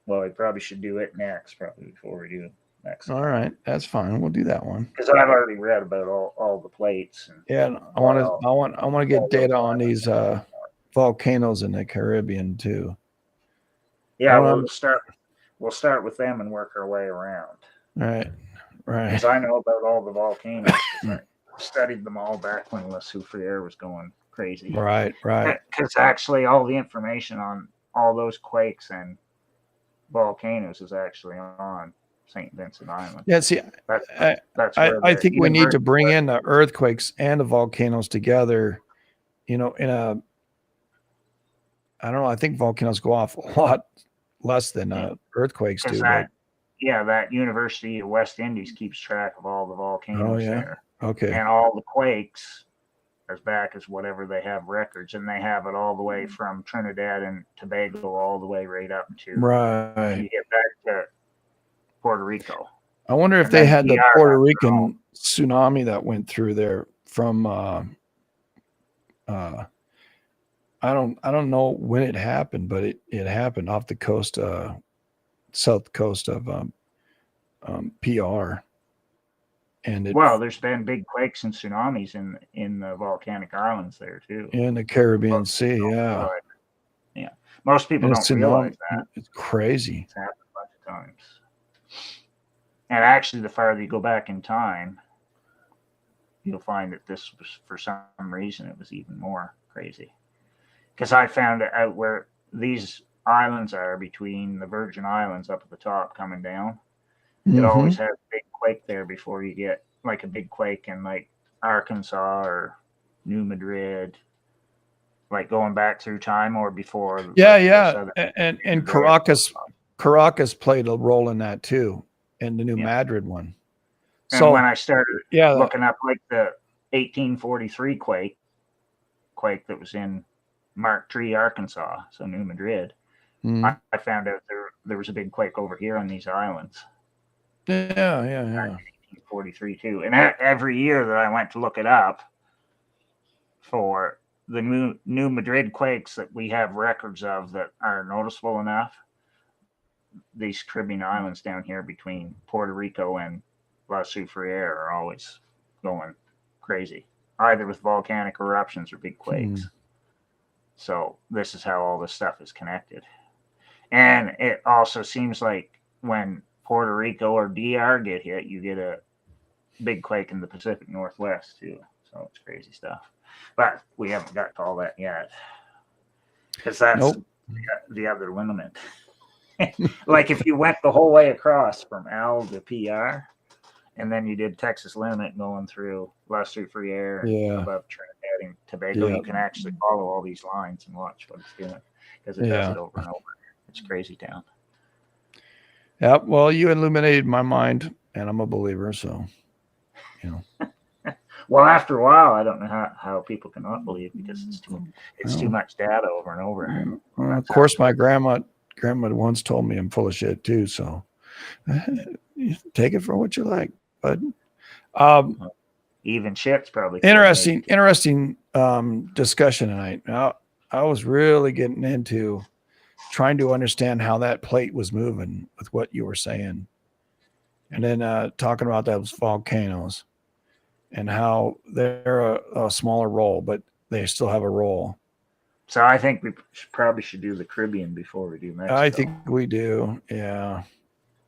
Well, we probably should do it next, probably before we do next. All right, that's fine. We'll do that one. Because I've already read about all the plates. And yeah, I want to get data on these volcanoes in the Caribbean too. Yeah, we'll start with them and work our way around. Right. Because I know about all the volcanoes. I studied them all back when La Soufriere was going crazy. Right. Because actually all the information on all those quakes and volcanoes is actually on St. Vincent Island. Yeah, see, I think we need to bring in the earthquakes and the volcanoes together, in a, I don't know, I think volcanoes go off a lot less than earthquakes do. That University of West Indies keeps track of all the volcanoes there. Okay. And all the quakes as back as whatever they have records, and they have it all the way from Trinidad and Tobago all the way right up to you get back to Puerto Rico. I wonder if they had the Puerto Rican tsunami that went through there from I don't know when it happened, but it happened off the coast, south coast of PR. And there's been big quakes and tsunamis in the volcanic islands there too. In the Caribbean Sea, yeah. Most people don't realize that. It's crazy. It's happened a bunch of times. And actually, the farther you go back in time, you'll find that this was, for some reason, it was even more crazy. Because I found out where these islands are between the Virgin Islands up at the top coming down. It always has a big quake there before you get like a big quake in like Arkansas or New Madrid, like going back through time or before. And Caracas played a role in that too, in the New Madrid one. And so when I started looking up like the 1843 quake that was in Mark Tree, Arkansas, so New Madrid, I found out there was a big quake over here on these islands. Yeah. 1843 too. And every year that I went to look it up for the New Madrid quakes that we have records of that are noticeable enough, these Caribbean islands down here between Puerto Rico and La Soufriere are always going crazy, either with volcanic eruptions or big quakes. So this is how all this stuff is connected. And it also seems like when Puerto Rico or DR get hit, you get a big quake in the Pacific Northwest too. So it's crazy stuff. But we haven't got to all that yet. Because that's the other limit. Like if you went the whole way across from Al to PR, and then you did Texas limit going through La Soufriere above Trinidad and Tobago, you can actually follow all these lines and watch what it's doing. Because it does it over and over. It's crazy town. Yeah, well, you illuminated my mind, and I'm a believer, so, Well, after a while, I don't know how people cannot believe because it's too Oh. much data over and over. Yeah. Well, of That's how course, it my is. grandma once told me I'm full of shit too. So you take it for what you like. But Even shit's probably coordinated. interesting discussion tonight. Now, I was really getting into trying to understand how that plate was moving with what you were saying, and then talking about those volcanoes and how they're a smaller role, but they still have a role. So I think we probably should do the Caribbean before we do Mexico. I think we do, yeah,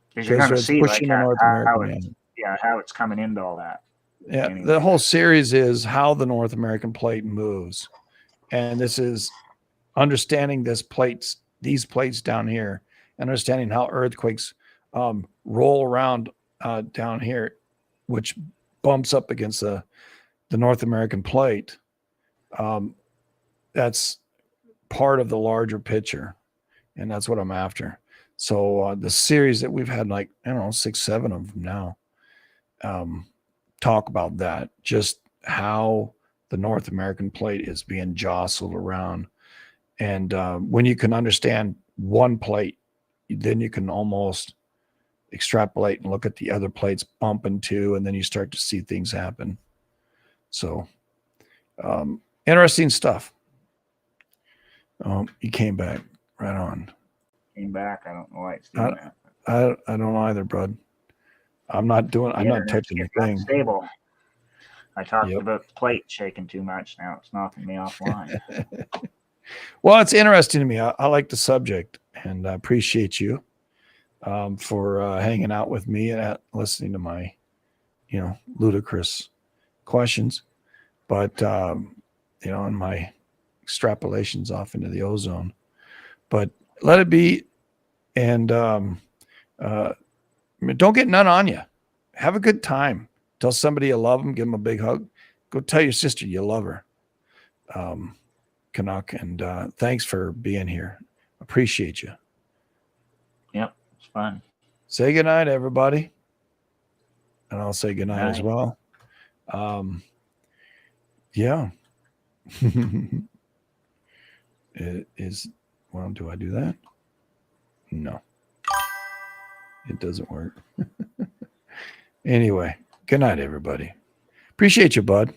because you're going to it's see like pushing the North how American. how it's coming into all that. Yeah, Anyway. the whole series is how the North American plate moves, and this is understanding these plates down here, understanding how earthquakes roll around down here, which bumps up against the North American plate. That's part of the larger picture, and that's what I'm after. So the series that we've had, like, I don't know, 6, 7 of them now, talk about that, just how the North American plate is being jostled around. And when you can understand one plate, then you can almost extrapolate and look at the other plates bumping too, and then you start to see things happen. So interesting stuff. He came back right on. Came back. I don't know why it's doing that. I don't know either, bud. I'm not touching the thing. Stable. I talked about the plate shaking too much. Now it's knocking me offline. Well, it's interesting to me. I like the subject, and I appreciate you for hanging out with me and listening to my, ludicrous questions. But, and my extrapolations off into the ozone. But let it be, and don't get none on you. Have a good time. Tell somebody you love them. Give them a big hug. Go tell your sister you love her. Canuck, and thanks for being here. Appreciate you. Yep, it's fun. Say goodnight, everybody. And I'll say goodnight as well. Yeah. It is, well, do I do that? No. It doesn't work. Anyway, good night, everybody. Appreciate you, bud.